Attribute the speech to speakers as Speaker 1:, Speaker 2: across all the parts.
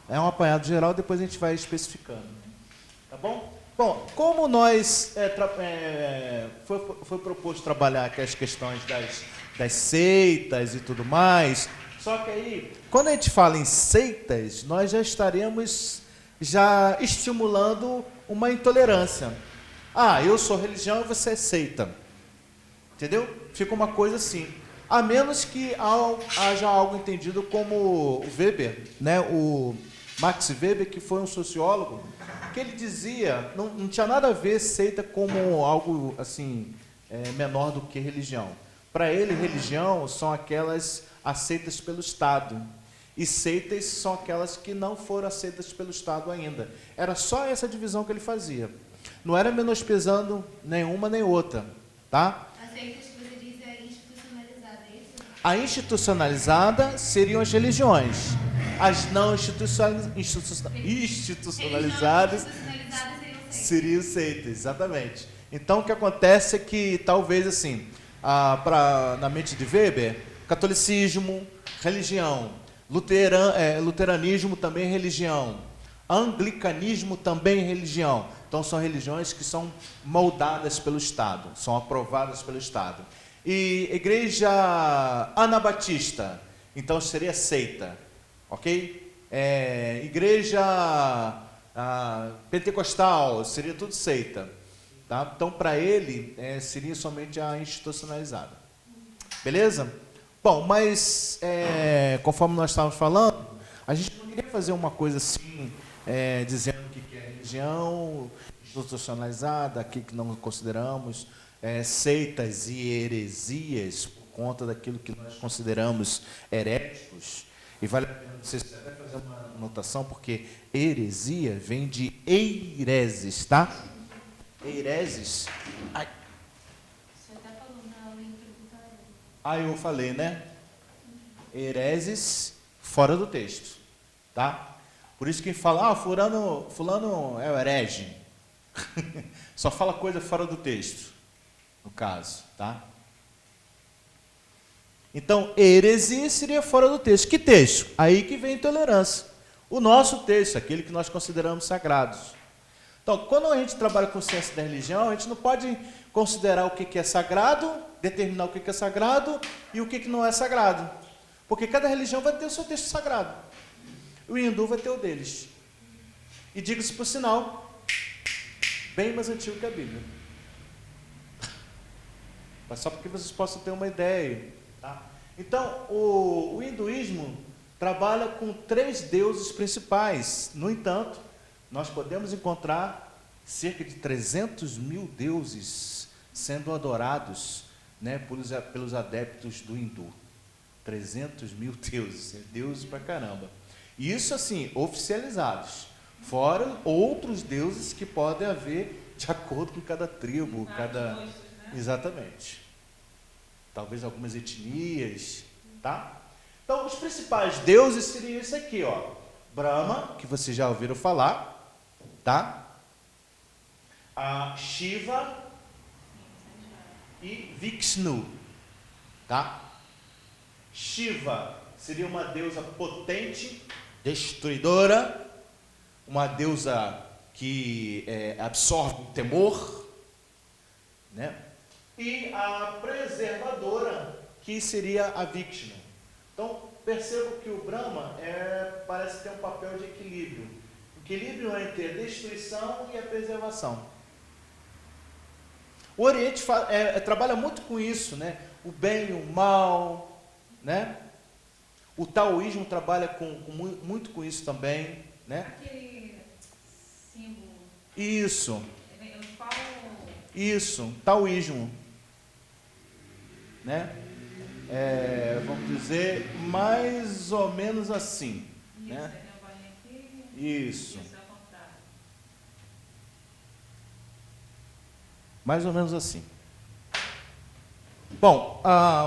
Speaker 1: É um apanhado geral, depois a gente vai especificando. Tá bom? Bom, como nós foi proposto trabalhar aqui as questões das seitas e tudo mais, só que aí, quando a gente fala em seitas, nós já estaremos estimulando uma intolerância. Ah, eu sou religião e você é seita. Entendeu? Fica uma coisa assim. A menos que haja algo entendido como o Weber, né? O Max Weber, que foi um sociólogo, que ele dizia, não tinha nada a ver seita como algo assim menor do que religião. Para ele, religião são aquelas aceitas pelo Estado. E seitas são aquelas que não foram aceitas pelo Estado ainda. Era só essa divisão que ele fazia. Não era menosprezando nenhuma nem outra, tá?
Speaker 2: As seitas que você diz é institucionalizada, é isso?
Speaker 1: A institucionalizada seriam as religiões. As não institucionalizadas seriam seitas, exatamente. Então, o que acontece é que, talvez, assim, na mente de Weber, catolicismo, religião, luteranismo também religião, anglicanismo também religião. Então, são religiões que são moldadas pelo Estado, são aprovadas pelo Estado. E igreja anabatista, então seria seita, ok? Igreja pentecostal, seria tudo seita. Tá? Então, para ele, seria somente a institucionalizada. Beleza? Bom, mas, conforme nós estávamos falando, a gente não queria fazer uma coisa assim, dizendo que é religião institucionalizada, aqui que não consideramos, seitas e heresias, por conta daquilo que nós consideramos heréticos. E vale a pena você até fazer uma anotação, porque heresia vem de eireses, tá? Eireses. Ai.
Speaker 2: Você até falou na aula introdutória.
Speaker 1: Eu falei, né? Hereses fora do texto, tá? Por isso que fala, fulano é o herege. Só fala coisa fora do texto, no caso, tá? Então, heresia seria fora do texto. Que texto? Aí que vem intolerância. O nosso texto, aquele que nós consideramos sagrados. Então, quando a gente trabalha com ciência da religião, a gente não pode considerar o que é sagrado, determinar o que é sagrado e o que não é sagrado. Porque cada religião vai ter o seu texto sagrado. O hindu vai ter o deles. E diga-se por sinal, bem mais antigo que a Bíblia. Mas só para que vocês possam ter uma ideia. Tá? Então, o hinduísmo trabalha com 3 deuses principais. No entanto, nós podemos encontrar cerca de 300 mil deuses sendo adorados, né, pelos adeptos do hindu. 300 mil deuses, deuses pra caramba. E isso, assim, oficializados. Fora outros deuses que podem haver de acordo com cada tribo, cada...
Speaker 3: Gostos, né?
Speaker 1: Exatamente. Talvez algumas etnias, tá? Então, os principais deuses seriam esse aqui, ó. Brahma, que vocês já ouviram falar, tá? Shiva e Vishnu, tá? Shiva seria uma deusa potente, destruidora, uma deusa que absorve o temor, né? E a preservadora, que seria a Vishnu. Então, percebo que o Brahma parece ter um papel de equilíbrio. Equilíbrio entre a destruição e a preservação. O Oriente trabalha muito com isso, né? O bem e o mal, né? O taoísmo trabalha muito com isso também, né?
Speaker 3: Aquele símbolo.
Speaker 1: Isso.
Speaker 3: Qual...
Speaker 1: Isso, taoísmo, né? Vamos dizer, mais ou menos assim,
Speaker 3: Isso,
Speaker 1: né?
Speaker 3: tem uma bolinha aqui.
Speaker 1: Isso.
Speaker 3: Isso é o contrário.
Speaker 1: Mais ou menos assim. Bom,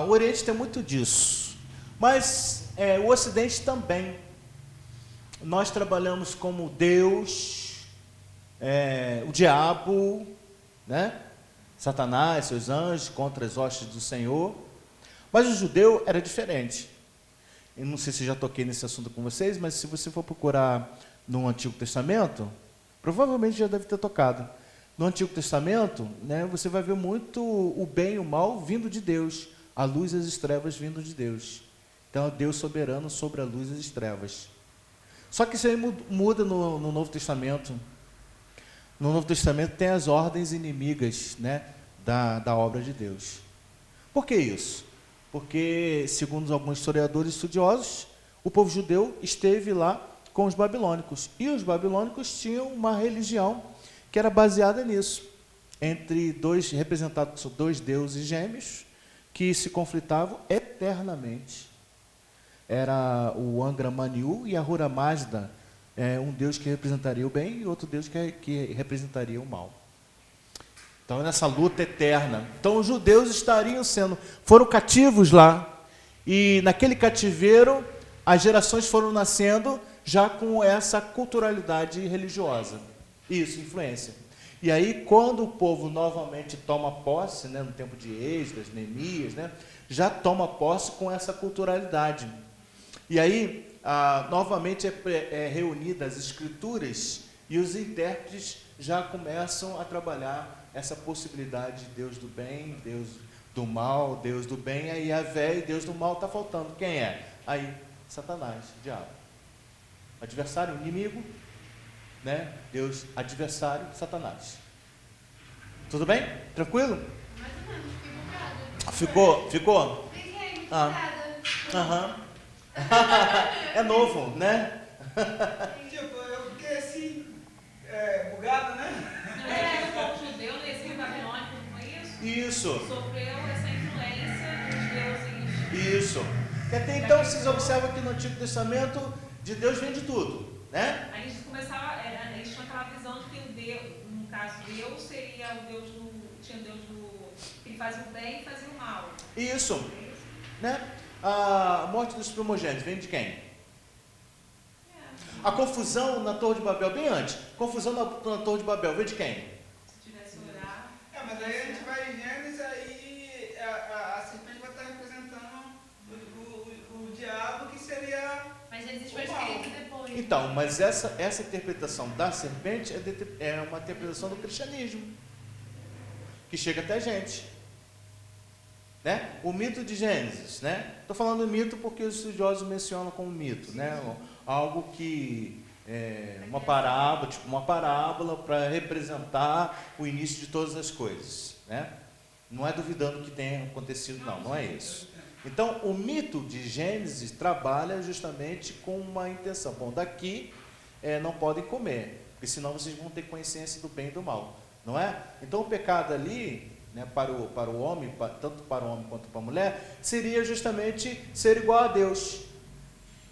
Speaker 1: o Oriente tem muito disso, mas o Ocidente também. Nós trabalhamos como Deus, o diabo, né? Satanás, seus anjos, contra as hostes do Senhor. Mas o judeu era diferente. eu não sei se já toquei nesse assunto com vocês, mas se você for procurar no Antigo Testamento, provavelmente já deve ter tocado. No Antigo Testamento, né, você vai ver muito o bem e o mal vindo de Deus, a luz e as trevas vindo de Deus. Então, é Deus soberano sobre a luz e as trevas. Só que isso aí muda no Novo Testamento. No Novo Testamento tem as ordens inimigas, né, da obra de Deus. Por que isso? Porque, segundo alguns historiadores estudiosos, o povo judeu esteve lá com os babilônicos. E os babilônicos tinham uma religião que era baseada nisso, entre representados por dois deuses gêmeos, que se conflitavam eternamente. Era o Angra Maniu e a Ahura Mazda, um deus que representaria o bem e outro deus que representaria o mal. Então, nessa luta eterna. Então, os judeus foram cativos lá, e naquele cativeiro, as gerações foram nascendo já com essa culturalidade religiosa. Isso, influência. E aí, quando o povo novamente toma posse, né, no tempo de Esdras, Neemias, né, já toma posse com essa culturalidade. E aí, novamente é reunida as escrituras e os intérpretes já começam a trabalhar essa possibilidade de Deus do bem, Deus do mal, Deus do bem, aí Yahvé e Deus do mal está faltando. Quem é? Aí, Satanás, diabo. Adversário, inimigo, né? Deus, adversário, Satanás. Tudo bem? Tranquilo?
Speaker 2: Mais ou menos, fiquei bugada.
Speaker 1: Ficou?
Speaker 2: Fiquei
Speaker 1: Ah.
Speaker 2: bugada.
Speaker 1: Aham. É novo, né?
Speaker 4: Tipo, eu fiquei assim, bugado, né?
Speaker 3: O povo judeu no exílio babilônico, não é isso?
Speaker 1: Isso,
Speaker 3: Sofreu essa influência dos deuses.
Speaker 1: isso. E até então vocês observam que no Antigo Testamento de Deus vem de tudo, né?
Speaker 3: A gente começava, eles tinham aquela visão de que o Deus, no caso, Deus seria o Deus tinha o Deus que ele fazia o bem e fazia o mal.
Speaker 1: Isso,
Speaker 3: É isso?
Speaker 1: né? A morte dos primogênitos vem de quem? A confusão na Torre de Babel, bem antes. Confusão na Torre de Babel, vem de quem?
Speaker 3: Se tivesse orar.
Speaker 4: Mas aí a gente vai em Gênesis, aí a serpente vai estar representando o diabo, que seria...
Speaker 2: Mas eles foi escrito depois.
Speaker 1: Então, mas essa interpretação da serpente é uma interpretação do cristianismo, que chega até a gente. Né? O mito de Gênesis, né? Estou falando mito porque os estudiosos mencionam como mito, né? Algo que uma parábola, tipo uma parábola para representar o início de todas as coisas, né? Não é duvidando que tenha acontecido, não é isso. Então, o mito de Gênesis trabalha justamente com uma intenção. Bom, daqui não podem comer, porque senão vocês vão ter consciência do bem e do mal, não é? Então, o pecado ali, né, para o homem, tanto para o homem quanto para a mulher, seria justamente ser igual a Deus.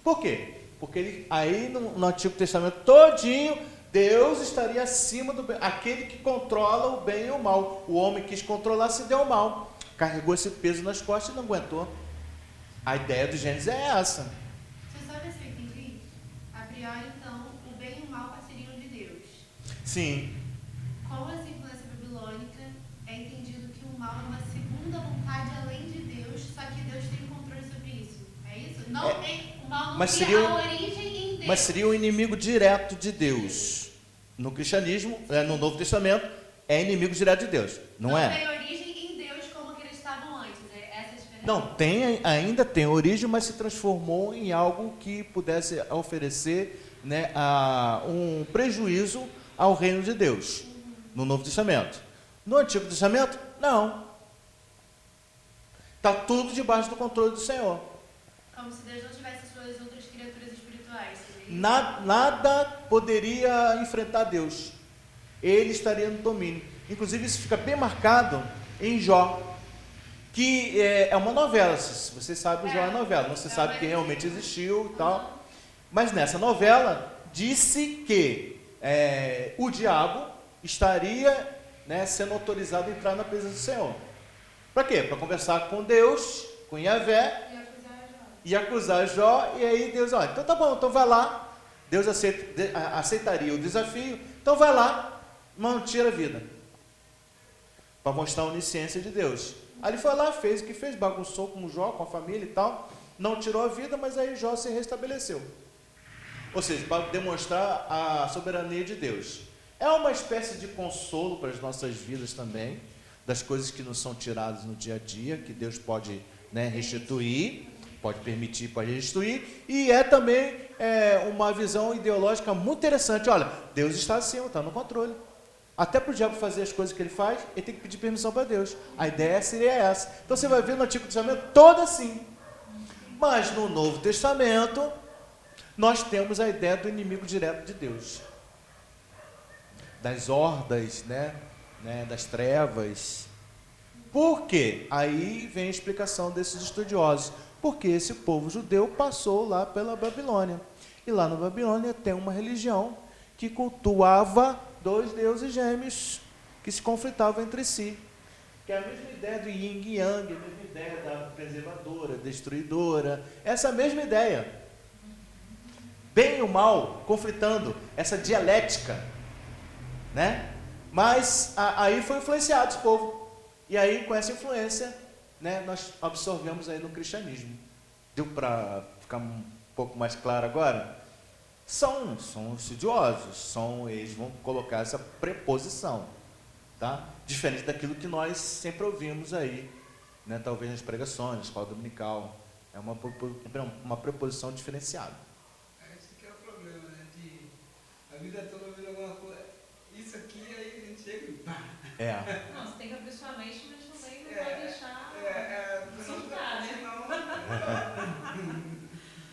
Speaker 1: Por quê? Porque aí no Antigo Testamento todinho, Deus estaria acima do bem, aquele que controla o bem e o mal. O homem quis controlar, se deu mal, carregou esse peso nas costas e não aguentou. A ideia do Gênesis é essa.
Speaker 2: Você sabe se eu entendi? A priori, então, o bem e o mal passariam de Deus.
Speaker 1: Sim.
Speaker 2: Com essa influência babilônica, é entendido que o mal é uma segunda vontade além de Deus, só que Deus tem controle sobre isso. É isso? Não tem, o mal não
Speaker 1: Mas
Speaker 2: tem
Speaker 1: seria
Speaker 2: a origem em Deus.
Speaker 1: Mas seria um inimigo direto de Deus. No cristianismo, no Novo Testamento, é inimigo direto de Deus, não é?
Speaker 2: Tem origem em Deus como que eles estavam antes. Essa é a diferença.
Speaker 1: Não, ainda tem origem, mas se transformou em algo que pudesse oferecer, né, um prejuízo ao reino de Deus, no Novo Testamento. No Antigo Testamento, não. Está tudo debaixo do controle do Senhor.
Speaker 2: Como se Deus não tivesse suas outras criaturas espirituais.
Speaker 1: Nada poderia enfrentar Deus. Ele estaria no domínio. Inclusive, isso fica bem marcado em Jó, que é uma novela. Se você sabe, Jó é novela. Não se sabe que realmente existiu e tal. Mas nessa novela, disse que o diabo estaria, né, sendo autorizado a entrar na presença do Senhor. Para quê? Para conversar com Deus, com Yahvé, e acusar Jó. E aí Deus, olha, então tá bom, então vai lá. Deus aceitaria o desafio. Então vai lá, mas tira a vida. Para mostrar a onisciência de Deus. Aí ele foi lá, fez o que fez, bagunçou com Jó, com a família e tal. não tirou a vida, mas aí Jó se restabeleceu. Ou seja, para demonstrar a soberania de Deus. É uma espécie de consolo para as nossas vidas também, das coisas que nos são tiradas no dia a dia, que Deus pode, né, restituir, pode permitir, pode restituir, e é também uma visão ideológica muito interessante. Olha, Deus está acima, está no controle. Até para o diabo fazer as coisas que ele faz, ele tem que pedir permissão para Deus. A ideia seria essa. Então você vai ver no Antigo Testamento todo assim. Mas no Novo Testamento, nós temos a ideia do inimigo direto de Deus. Das hordas, né, das trevas. Por quê? Aí vem a explicação desses estudiosos. Porque esse povo judeu passou lá pela Babilônia. E lá na Babilônia tem uma religião que cultuava 2 deuses gêmeos que se conflitavam entre si. Que é a mesma ideia do yin e yang, a mesma ideia da preservadora, destruidora. Essa mesma ideia. Bem e o mal conflitando, essa dialética, né? Mas aí foi influenciado esse povo. E aí, com essa influência, né, nós absorvemos aí no cristianismo. Deu para ficar um pouco mais claro agora? São estudiosos, eles vão colocar essa preposição, tá? Diferente daquilo que nós sempre ouvimos aí, né? Talvez nas pregações, na escola dominical. É uma preposição diferenciada.
Speaker 4: Esse que é o problema, né? A vida toda ouvindo alguma coisa. Isso aqui, aí a gente chega e pá.
Speaker 3: Não, você tem que abrir sua mente, mas também não pode deixar soltar, né?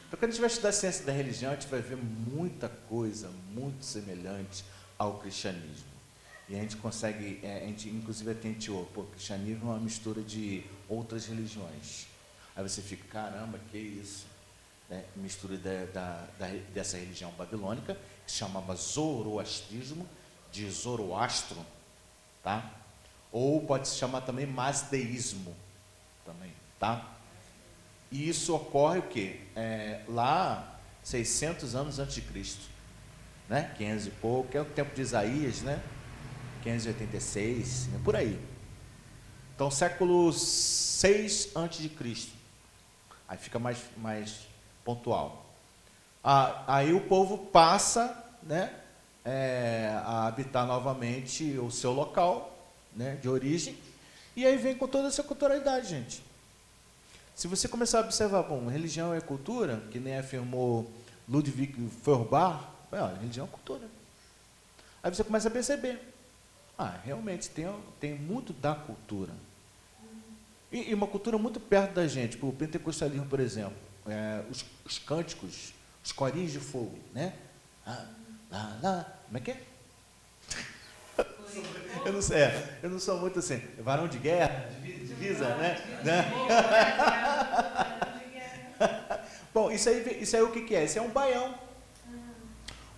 Speaker 1: Então, quando a gente vai estudar a ciência da religião, a gente vai ver muita coisa muito semelhante ao cristianismo. E a gente consegue, a gente inclusive atenteou, o cristianismo é uma mistura de outras religiões. Aí você fica, caramba, que isso? Né? Mistura dessa religião babilônica, que se chamava zoroastrismo, de Zoroastro, tá? Ou pode se chamar também mazdeísmo, também, tá? E isso ocorre o quê? Lá, 600 anos antes de Cristo, né? 500 e pouco, que é o tempo de Isaías, né? 586, por aí. Então, século 6 antes de Cristo. Aí fica mais pontual. Aí o povo passa, né, a habitar novamente o seu local, né, de origem, e aí vem com toda essa culturalidade, gente. Se você começar a observar, bom, religião é cultura, que nem afirmou Ludwig Feuerbach, religião é cultura. Aí você começa a perceber, realmente tem muito da cultura. E uma cultura muito perto da gente, o pentecostalismo, por exemplo, os cânticos, os corinhos de fogo, né? Como é que é? Eu não sou muito assim, varão de guerra, divisa, né? Bom, isso aí o que é? Isso é um baião.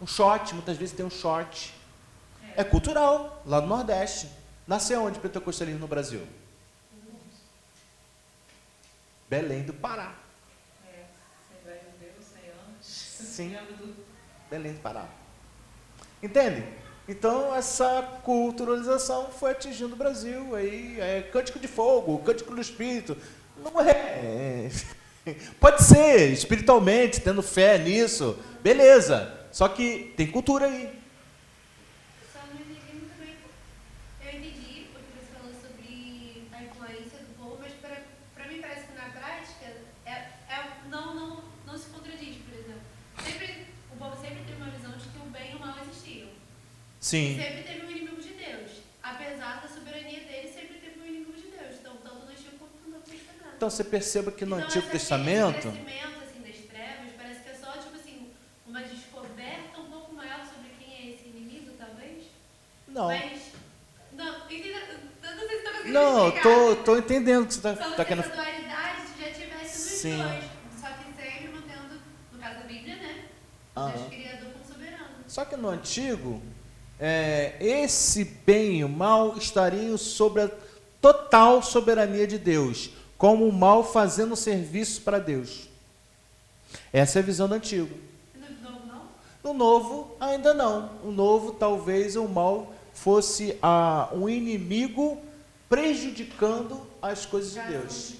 Speaker 1: Um short, muitas vezes tem um short. É cultural, lá no Nordeste. Nasceu onde o pentecostalismo no Brasil? Belém do Pará. Sim, Belém do Pará. Entende? Então, essa culturalização foi atingindo o Brasil. Aí, cântico de fogo, cântico do Espírito. Não é. Pode ser, espiritualmente, tendo fé nisso. Beleza. Só que tem cultura aí.
Speaker 2: Só não entendi muito bem. Eu entendi o que você falou sobre a influência do povo, mas para mim parece que na prática não se contradiz, por exemplo. O povo sempre teve uma visão de que o bem e o mal existiam.
Speaker 1: Sim.
Speaker 2: Sempre teve um inimigo de Deus. Apesar da soberania dele, sempre teve um inimigo de Deus. Então, tanto no Antigo quanto no Novo Testamento.
Speaker 1: Então você perceba que no
Speaker 2: Então,
Speaker 1: Antigo Testamento.
Speaker 2: Esse crescimento assim, das trevas parece que é só tipo assim, uma descoberta um pouco maior sobre quem é esse inimigo, talvez.
Speaker 1: Não.
Speaker 2: Mas. Não, entendeu? Eu não sei se estou conseguindo
Speaker 1: Não,
Speaker 2: explicar.
Speaker 1: tô entendendo o que você
Speaker 2: Como
Speaker 1: está
Speaker 2: se
Speaker 1: querendo.
Speaker 2: essa dualidade já tivesse nos
Speaker 1: Sim.
Speaker 2: dois. Só que sempre mantendo, no caso da Bíblia, né? Deus criador como soberano.
Speaker 1: Só que no Antigo, esse bem e o mal estariam sobre a total soberania de Deus, como o mal fazendo serviço para Deus. Essa é a visão do Antigo.
Speaker 2: No Novo, não?
Speaker 1: No Novo, ainda não. No Novo, talvez o mal fosse um inimigo prejudicando as coisas de Deus.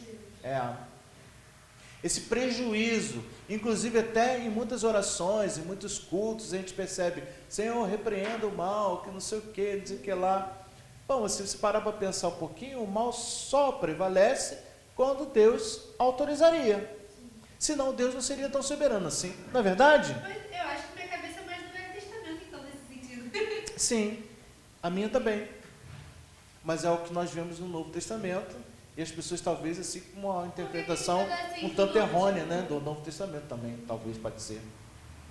Speaker 1: esse prejuízo. Inclusive até em muitas orações, em muitos cultos, a gente percebe, Senhor, repreenda o mal, que não sei o que, não sei o que lá. Bom, se você parar para pensar um pouquinho, o mal só prevalece quando Deus autorizaria. Senão Deus não seria tão soberano assim. Não é verdade?
Speaker 2: Mas eu acho que minha cabeça é mais do Velho Testamento, então, nesse sentido.
Speaker 1: Sim, a minha também. Mas é o que nós vemos no Novo Testamento. E as pessoas talvez assim com uma interpretação um tanto errônea, né, do Novo Testamento também, talvez pode ser.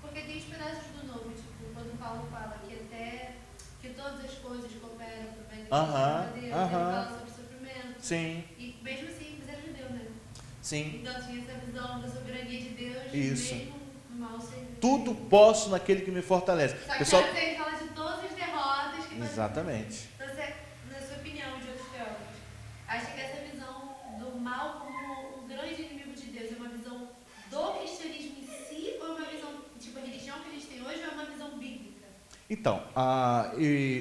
Speaker 2: Porque tem os pedaços do Novo, tipo, quando Paulo fala que até que todas as coisas cooperam para o bem daqueles que amam a Deus, ele fala sobre sofrimento.
Speaker 1: Sim.
Speaker 2: E mesmo assim, eles eram judeus, né?
Speaker 1: Sim.
Speaker 2: Então tinha essa visão da soberania de Deus,
Speaker 1: Isso.
Speaker 2: mesmo o mal ser.
Speaker 1: Tudo posso naquele que me fortalece.
Speaker 2: Só que
Speaker 1: Pessoal,
Speaker 2: ele fala de todas as derrotas que
Speaker 1: exatamente.
Speaker 2: Então, você, na sua opinião, de outros teólogos, acha que essa visão do mal como um grande inimigo de Deus é uma visão do cristianismo em si, ou é uma visão, tipo, a religião que a gente tem hoje, ou é uma visão bíblica?
Speaker 1: Então,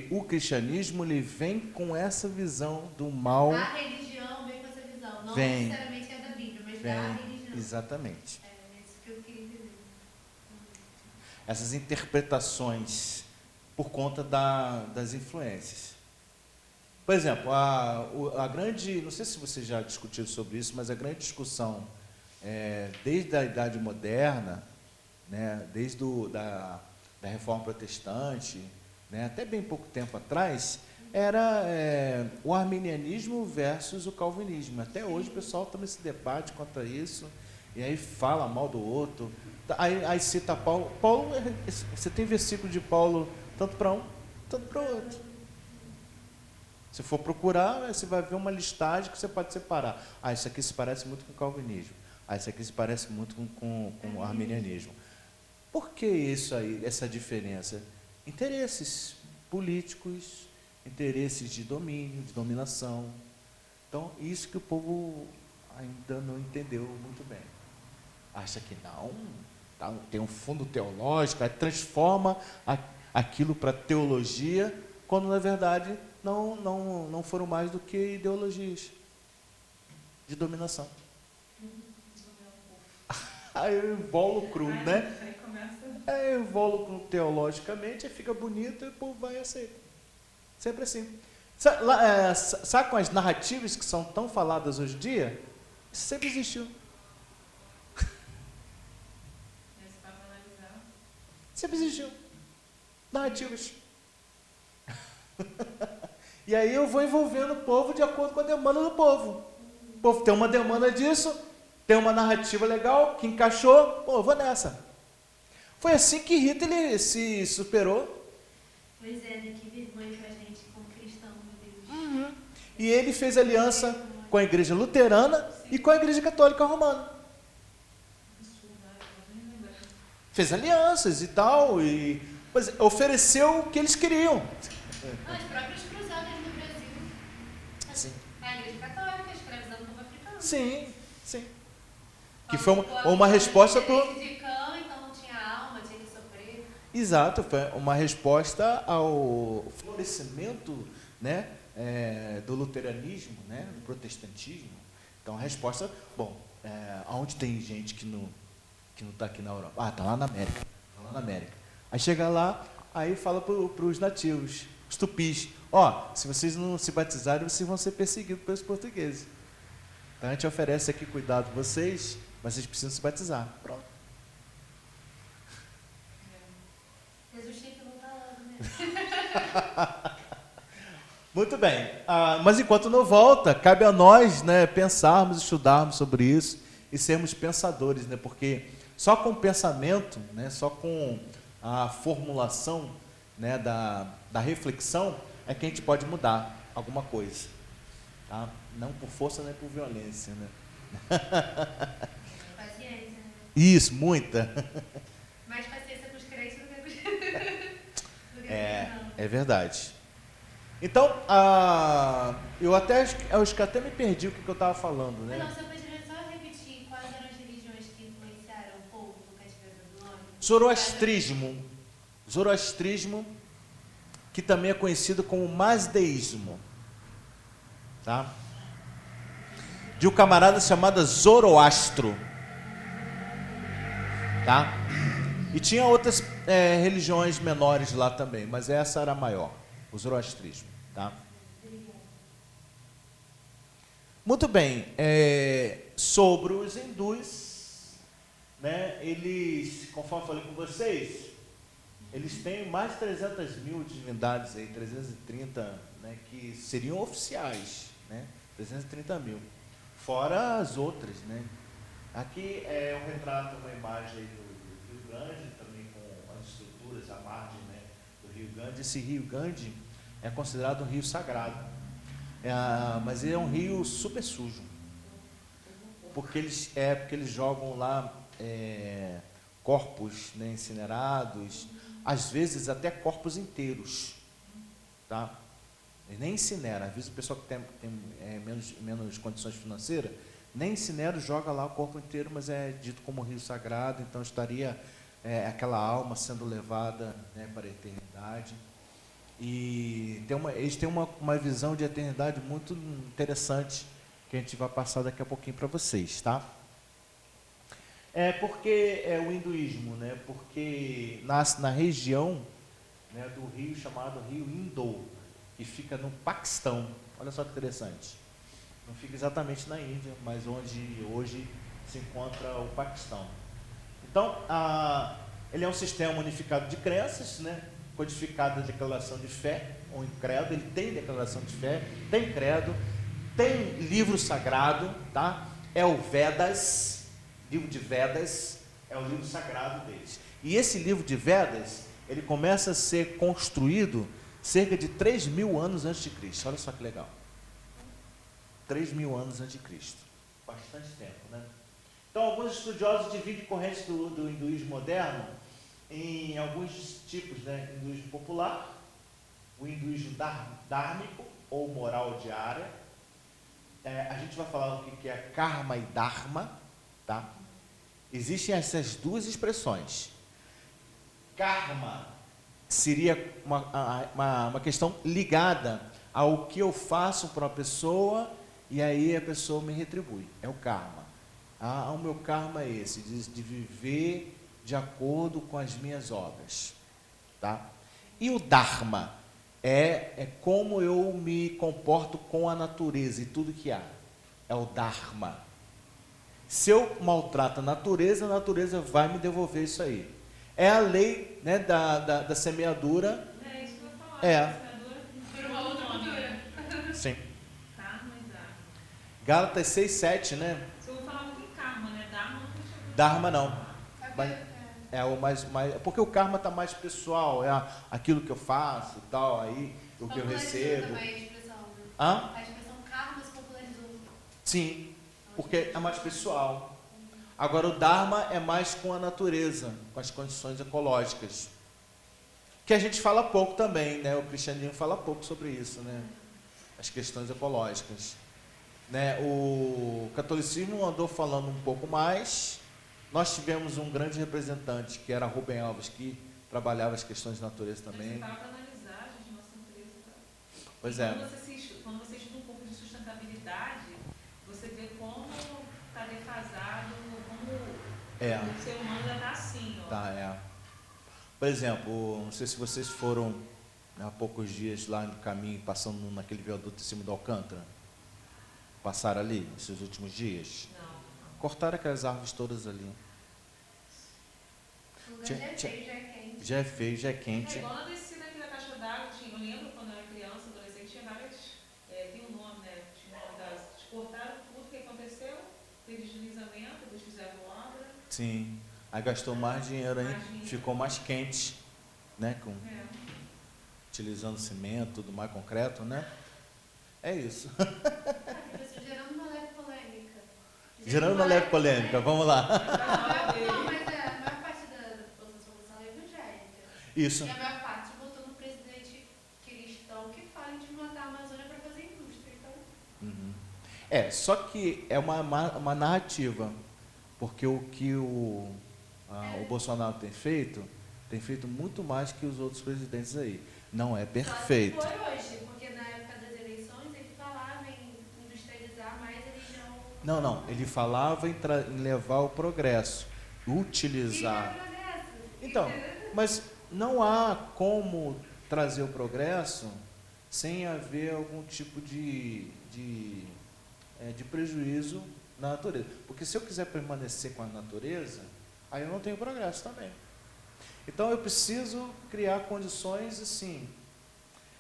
Speaker 1: o cristianismo ele vem com essa visão do mal.
Speaker 2: A religião vem com essa visão, não
Speaker 1: Vem.
Speaker 2: necessariamente é da Bíblia, mas da
Speaker 1: Vem,
Speaker 2: religião.
Speaker 1: exatamente.
Speaker 2: É isso que eu queria entender.
Speaker 1: Essas interpretações por conta das influências. Por exemplo, a grande, não sei se vocês já discutiram sobre isso, mas a grande discussão desde a Idade Moderna, né, desde da Reforma Protestante, né, até bem pouco tempo atrás, era o arminianismo versus o calvinismo. Até hoje o pessoal está nesse debate quanto a isso, e aí fala mal do outro. Aí cita Paulo. Paulo, você tem versículo de Paulo tanto para um, tanto para o outro. Se for procurar, você vai ver uma listagem que você pode separar. Isso aqui se parece muito com o calvinismo. Isso aqui se parece muito com o arminianismo. Por que isso aí, essa diferença? Interesses políticos, interesses de domínio, de dominação. Então, isso que o povo ainda não entendeu muito bem. Acha que não, tem um fundo teológico, aí transforma aquilo para teologia, quando na verdade não foram mais do que ideologias de dominação. Aí eu invólucro, né?
Speaker 3: Aí começa.
Speaker 1: Aí eu invólucro teologicamente, aí fica bonito e o povo vai aceitar. Sempre assim. Sabe com as narrativas que são tão faladas hoje em dia? Isso sempre existiu. Sempre existiu. Narrativas. E aí eu vou envolvendo o povo de acordo com a demanda do povo. O povo tem uma demanda disso, tem uma narrativa legal que encaixou, eu vou nessa. Foi assim que Hitler ele se superou.
Speaker 2: Pois é, né? Que vergonha pra gente como cristão, meu Deus.
Speaker 1: E ele fez aliança com a igreja luterana e com a igreja católica romana. Fez alianças e tal, e ofereceu o que eles queriam.
Speaker 2: As próprias cruzadas no Brasil.
Speaker 1: Sim.
Speaker 2: A igreja católica, escravizando o povo africano.
Speaker 1: Sim, sim. Que foi uma resposta para o...
Speaker 2: De cão, então não tinha alma, tinha que sofrer.
Speaker 1: Exato, foi uma resposta ao florescimento, né, do luteranismo, né, do protestantismo. Então a resposta, aonde tem gente que não está aqui na Europa? Está lá na América. Tá lá na América. Aí chega lá, aí fala para os nativos, os tupis, se vocês não se batizarem, vocês vão ser perseguidos pelos portugueses. Então a gente oferece aqui cuidado a vocês, mas vocês precisam se batizar. Pronto.
Speaker 2: Jesus tinha que voltar logo, né?
Speaker 1: Muito bem. Mas enquanto não volta, cabe a nós, né, pensarmos, estudarmos sobre isso e sermos pensadores, né, porque só com o pensamento, né, só com a formulação, né, da reflexão é que a gente pode mudar alguma coisa. Tá? Não por força, nem por violência. Né?
Speaker 2: Paciência, né?
Speaker 1: Isso, muita.
Speaker 2: Mais paciência com os crentes do que com os não.
Speaker 1: É verdade. Então, eu acho que até me perdi o que eu estava falando. Né?
Speaker 2: Mas não, você poderia só repetir quais eram as religiões que influenciaram o povo no cativeiro babilônico?
Speaker 1: Zoroastrismo, que também é conhecido como mazdeísmo. Tá? De um camarada chamado Zoroastro. tá? E tinha outras religiões menores lá também, mas essa era a maior, o zoroastrismo, tá? Muito bem, sobre os hindus, né, eles, conforme eu falei com vocês, eles têm mais de 300 mil divindades aí, 330, né, que seriam oficiais, né, 330 mil, fora as outras, né. Aqui é um retrato, uma imagem aí do Rio Grande, também com as estruturas, a margem, né, do Rio Grande. Esse Rio Grande é considerado um rio sagrado, mas ele é um rio super sujo, porque eles jogam lá corpos, né, incinerados, às vezes até corpos inteiros, tá? Eles nem incineram, às vezes o pessoal que tem menos condições financeiras, nem incinera, joga lá o corpo inteiro, mas é dito como rio sagrado, então estaria aquela alma sendo levada, né, para a eternidade. E eles têm uma visão de eternidade muito interessante, que a gente vai passar daqui a pouquinho para vocês, tá? Porque o hinduísmo, né? Porque nasce na região, né, do rio chamado Rio Indo, que fica no Paquistão. Olha só que interessante. Não fica exatamente na Índia, mas onde hoje se encontra o Paquistão. Então, ele é um sistema unificado de crenças, né? Codificado a declaração de fé, ou em credo. Ele tem declaração de fé, tem credo, tem livro sagrado, tá? É o Vedas, livro de Vedas, é o livro sagrado deles. E esse livro de Vedas, ele começa a ser construído cerca de 3.000 anos antes de Cristo. Olha só que legal. 3.000 anos antes de Cristo. Bastante tempo, né? Então, alguns estudiosos dividem correntes do hinduísmo moderno em alguns tipos, né? Hinduísmo popular, o hinduísmo dármico ou moral diária. A gente vai falar o que é karma e dharma, tá? Existem essas duas expressões. Karma seria uma questão ligada ao que eu faço para uma pessoa e aí a pessoa me retribui. É o karma. O meu karma é esse, de viver de acordo com as minhas obras, tá? E o dharma é como eu me comporto com a natureza e tudo que há. É o dharma. Se eu maltrato a natureza vai me devolver isso aí. É a lei, né, da semeadura.
Speaker 3: É isso que eu ia falar. Semeadura
Speaker 2: Por uma outra cultura.
Speaker 1: Sim.
Speaker 3: Karma e Dharma.
Speaker 1: Gálatas 6:7, né?
Speaker 3: Se eu vou falar muito em karma, né? Dharma não tem.
Speaker 1: Dharma não. Mas é o mais. Porque o karma está mais pessoal, aquilo que eu faço e tal, aí o que eu recebo.
Speaker 2: Também a expressão, né?
Speaker 1: Hã?
Speaker 2: A expressão karma se popularizou.
Speaker 1: Sim, porque é mais pessoal. Agora o Dharma é mais com a natureza, com as condições ecológicas. Que a gente fala pouco também, né? O cristianismo fala pouco sobre isso, né? As questões ecológicas. Né? O catolicismo andou falando um pouco mais. Nós tivemos um grande representante, que era Rubem Alves, que trabalhava as questões de natureza também.
Speaker 3: Mas você para analisar, gente, nossa natureza. Tá?
Speaker 1: Pois
Speaker 3: e
Speaker 1: é.
Speaker 3: Quando você estuda um pouco de sustentabilidade, você vê como está defasado, como o ser humano já está assim. Ó.
Speaker 1: Tá, Por exemplo, não sei se vocês foram, né, há poucos dias lá no caminho, passando naquele viaduto em cima do Alcântara. Passaram ali, esses últimos dias?
Speaker 3: Não.
Speaker 1: Cortaram aquelas árvores todas ali.
Speaker 2: O lugar já é feio, já é quente.
Speaker 1: Já é feio, já é quente.
Speaker 3: É igual na descida aqui da caixa d'água, eu lembro quando eu era criança, adolescente, tinha várias, tem um nome, né? Tinha uma das, cortaram tudo o que aconteceu, teve deslizamento, depois fizeram obra.
Speaker 1: Sim. Aí gastou mais dinheiro aí, ficou mais quente, né? Utilizando cimento, tudo mais concreto, né? É isso.
Speaker 2: Gerando uma leve polêmica.
Speaker 1: Gerando uma leve polêmica, vamos lá.
Speaker 2: Não, mas a maior parte da população é evangélica.
Speaker 1: Isso.
Speaker 2: E a maior parte votou no presidente cristão que fala de matar a Amazônia para fazer indústria. Então...
Speaker 1: Só que é uma narrativa, porque o que o Bolsonaro tem feito muito mais que os outros presidentes aí. Não é perfeito.
Speaker 2: Só foi hoje, porque na época das eleições ele falava em industrializar mais a região.
Speaker 1: Não, ele falava em levar o progresso. utilizar.
Speaker 2: E é progresso.
Speaker 1: Então, mas não há como trazer o progresso sem haver algum tipo de prejuízo na natureza. Porque se eu quiser permanecer com a natureza, aí eu não tenho progresso também. Então eu preciso criar condições assim,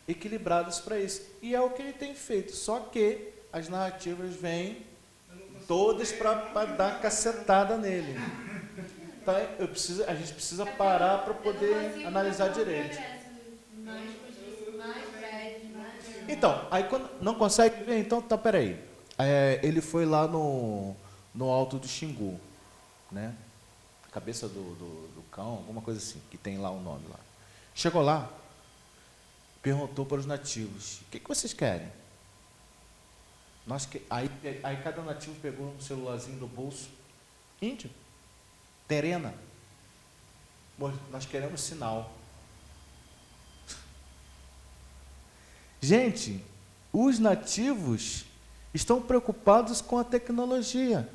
Speaker 1: equilibradas para isso. E é o que ele tem feito. Só que as narrativas vêm todas para dar cacetada nele. Então a gente precisa parar para poder analisar direito. Então, aí quando não consegue ver, então tá, peraí. Ele foi lá no Alto do Xingu, né? Cabeça do cão, alguma coisa assim, que tem lá o nome lá. Chegou lá, perguntou para os nativos, o que vocês querem? Aí cada nativo pegou um celularzinho do bolso, índio, terena, nós queremos sinal. Gente, os nativos estão preocupados com a tecnologia.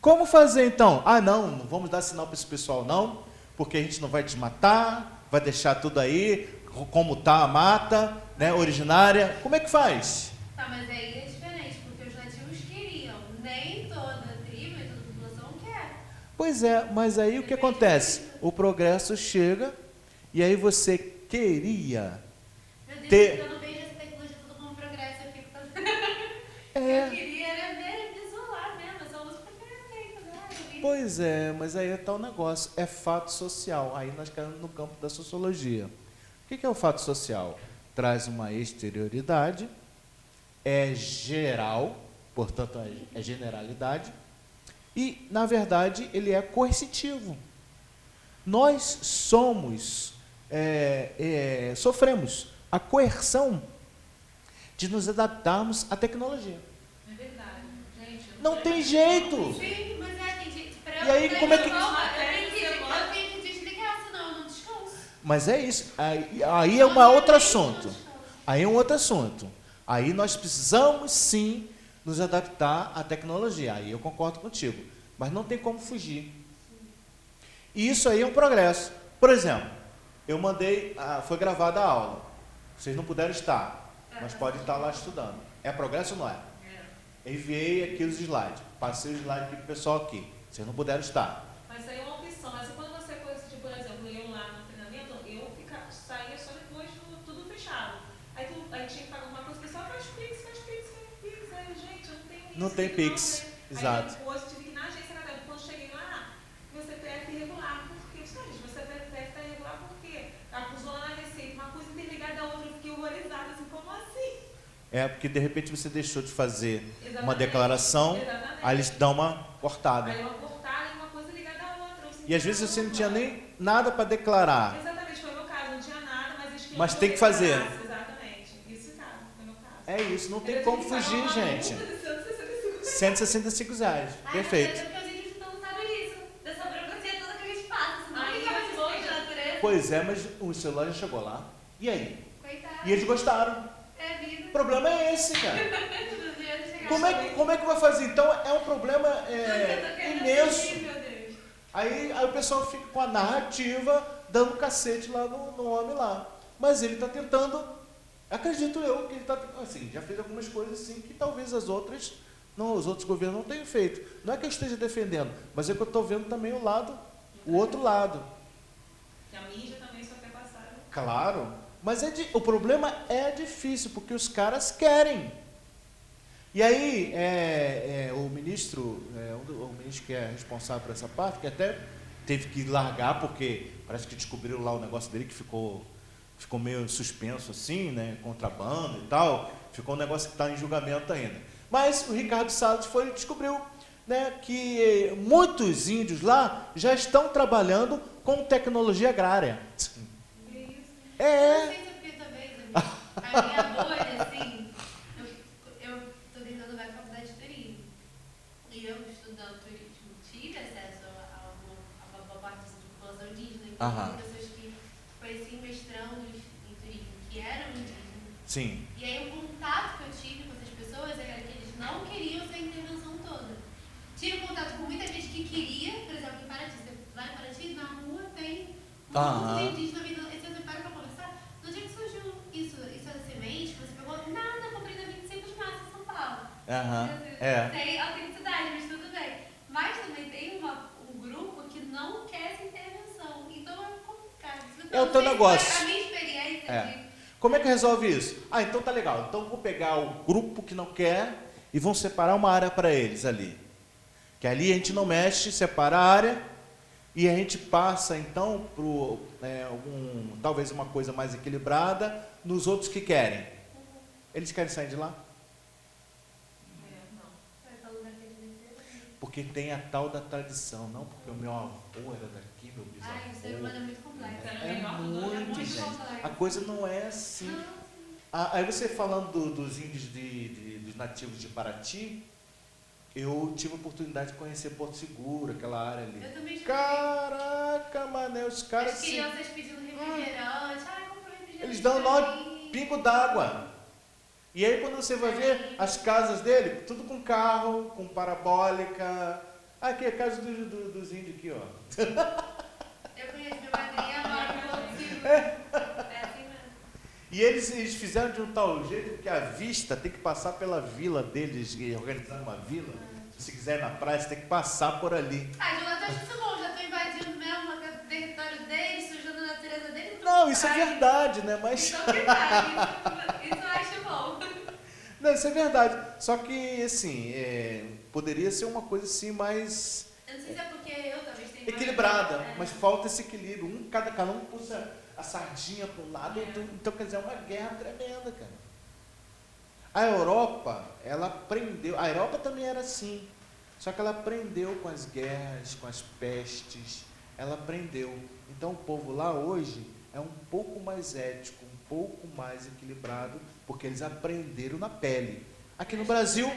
Speaker 1: Como fazer então? Não vamos dar sinal para esse pessoal não, porque a gente não vai desmatar, vai deixar tudo aí, como está a mata, né, originária. Como é que faz?
Speaker 2: Tá, mas aí é diferente, porque os nativos queriam, nem toda tribo e toda população quer.
Speaker 1: Pois é, mas aí o que acontece? O progresso chega e aí você queria
Speaker 2: Meu Deus,
Speaker 1: ter...
Speaker 2: eu não vejo essa tecnologia toda como progresso, eu fico toda...
Speaker 1: É.
Speaker 2: Eu queria era ver, visualizar mesmo, eu só uso pra perfeito, né?
Speaker 1: Pois é, mas aí está o negócio, é fato social, aí nós caímos no campo da sociologia. O que é o fato social? Traz uma exterioridade, é geral, portanto é generalidade, e, na verdade, ele é coercitivo. Nós sofremos a coerção de nos adaptarmos à tecnologia.
Speaker 3: É verdade, gente.
Speaker 1: Não tem jeito.
Speaker 2: Sim, mas tem gente...
Speaker 1: E aí, como é que...
Speaker 2: Eu tenho que desligar, senão eu não descanso.
Speaker 1: Mas é isso. Aí é um outro assunto. Aí é um outro assunto. Aí nós precisamos, sim, nos adaptar à tecnologia. Aí eu concordo contigo. Mas não tem como fugir. E isso aí é um progresso. Por exemplo, eu mandei... foi gravada a aula. Vocês não puderam estar, mas podem estar lá estudando. É progresso ou não é? Enviei aqui os slides. Passei os slides aqui para o pessoal aqui. Vocês não puderam estar.
Speaker 3: Mas aí é uma opção. Mas quando você fosse, tipo, por exemplo, eu lá no treinamento, eu saía só depois do tudo fechado. Aí tinha que pagar alguma coisa, o pessoal faz Pix. Aí, gente, eu não tenho isso.
Speaker 1: Não tem Pix. Exato.
Speaker 3: Aí depois tive que ir na agência acadêmica. Quando cheguei lá, meu CPF irregular. Por quê? Gente, meu CPF está irregular por quê? Acusou lá na receita, uma coisa interligada à outra. Eu fiquei horrorizada, assim, como assim?
Speaker 1: Porque de repente você deixou de fazer
Speaker 3: Exatamente.
Speaker 1: uma declaração,
Speaker 3: Exatamente.
Speaker 1: aí eles dão uma cortada.
Speaker 3: Aí uma cortada e uma coisa ligada à outra.
Speaker 1: E às vezes você não tinha nem nada para declarar.
Speaker 3: Exatamente, foi o meu caso, não tinha nada, mas eles queriam
Speaker 1: Mas
Speaker 3: que
Speaker 1: tem
Speaker 3: eu
Speaker 1: que fazer.
Speaker 3: declarasse. Exatamente, isso caso, foi o meu caso.
Speaker 1: É isso, não tem
Speaker 3: Eu
Speaker 1: como
Speaker 3: tive que pagar
Speaker 1: fugir,
Speaker 3: uma
Speaker 1: gente.
Speaker 3: multa de 165 reais.
Speaker 1: R$165. Perfeito.
Speaker 2: Porque os índios não sabem disso. Dessa burocracia toda que a gente passa. Senão
Speaker 3: Aí
Speaker 2: ninguém vai
Speaker 3: eu
Speaker 2: desistir
Speaker 3: vou-
Speaker 2: da natureza.
Speaker 1: Pois é, mas o celular já chegou lá. E aí?
Speaker 2: Coitado.
Speaker 1: E eles gostaram.
Speaker 2: É vida.
Speaker 1: O problema é esse, cara.
Speaker 2: Dos dias de chegar.
Speaker 1: Como é que vai fazer? Então é um problema imenso.
Speaker 2: Meu Deus.
Speaker 1: Aí o pessoal fica com a narrativa dando cacete lá no homem lá. Mas ele está tentando, acredito eu, que ele está, assim, já fez algumas coisas assim que talvez os outros governos não tenham feito. Não é que eu esteja defendendo, mas é que eu estou vendo também o outro lado.
Speaker 3: Que a mídia também só quer passar.
Speaker 1: Claro, mas o problema é difícil, porque os caras querem. E aí, o ministro, o ministro que é responsável por essa parte, que até teve que largar, porque parece que descobriram lá o negócio dele que ficou meio suspenso assim, né, contrabando e tal, ficou um negócio que está em julgamento ainda. Mas o Ricardo Salles descobriu, né, que muitos índios lá já estão trabalhando com tecnologia agrária.
Speaker 2: Eu não sei se é porque talvez a minha bolha, assim, eu tô tentando ver a faculdade de turismo. E eu, estudando turismo, tive acesso a uma parte de população indígena. Então,
Speaker 1: Aham.
Speaker 2: pessoas que conheciam mestrandos em turismo, que eram indígenas.
Speaker 1: Sim.
Speaker 2: E aí o contato que eu tive com essas pessoas era que eles não queriam essa intervenção toda. Tive contato com muita gente que queria por exemplo, em Paraty, você vai em Paraty, na rua tem
Speaker 1: Aham.
Speaker 2: um indígena vindo, e você para pra conversar, do dia que surgiu isso é semente, que você pegou, nada, comprei na 25 de março em São Paulo.
Speaker 1: Aham.
Speaker 2: Você
Speaker 1: É.
Speaker 2: tem autenticidade, mas tudo bem. Mas também tem um grupo que não quer essa intervenção, então é complicado.
Speaker 1: É o teu negócio.
Speaker 2: A minha experiência
Speaker 1: É.
Speaker 2: de...
Speaker 1: Como é que resolve isso? Ah, então tá legal. Então eu vou pegar o grupo que não quer e vão separar uma área para eles ali. Que ali a gente não mexe, separa a área e a gente passa então para talvez uma coisa mais equilibrada nos outros que querem. Eles querem sair de lá? Porque tem a tal da tradição, não porque o meu avô era daqui, meu bisavô.
Speaker 2: Ai, o ser humano é muito complexo.
Speaker 1: É muito, gente.
Speaker 2: complexo.
Speaker 1: A coisa não é assim.
Speaker 2: Não,
Speaker 1: Aí você falando dos índios dos nativos de Paraty, eu tive a oportunidade de conhecer Porto Seguro, aquela área ali.
Speaker 2: eu também tive.
Speaker 1: Caraca, mané, os caras
Speaker 2: As crianças pedindo refrigerante. Ai, comprei refrigerante.
Speaker 1: eles dão nó pingo d'água. E aí quando você vai ver as casas dele, tudo com carro, com parabólica. Aqui é a casa dos índios aqui, ó.
Speaker 2: Eu conheço minha madrinha, mora em Porto Seguro. É assim mesmo.
Speaker 1: E eles fizeram de um tal jeito que a vista tem que passar pela vila deles, e organizar uma vila. Se você quiser ir na praia, você tem que passar por ali.
Speaker 2: Ah, de lá eu acho isso bom, já tô invadindo mesmo o território deles, sujando a natureza deles.
Speaker 1: Não, isso é
Speaker 2: Ai,
Speaker 1: verdade, né? Mas.
Speaker 2: Então que vai, isso eu acho bom.
Speaker 1: Não, isso é verdade. Só que, assim, poderia ser uma coisa assim mais
Speaker 2: Eu não sei se é porque eu talvez tenha...
Speaker 1: equilibrada,
Speaker 2: É.
Speaker 1: mas falta esse equilíbrio. Cada um puxa a sardinha para um lado, então quer dizer, é uma guerra tremenda, cara. A Europa, ela aprendeu, a Europa também era assim, só que ela aprendeu com as guerras, com as pestes, ela aprendeu. Então o povo lá hoje é um pouco mais ético, um pouco mais equilibrado, porque eles aprenderam na pele. Aqui no Brasil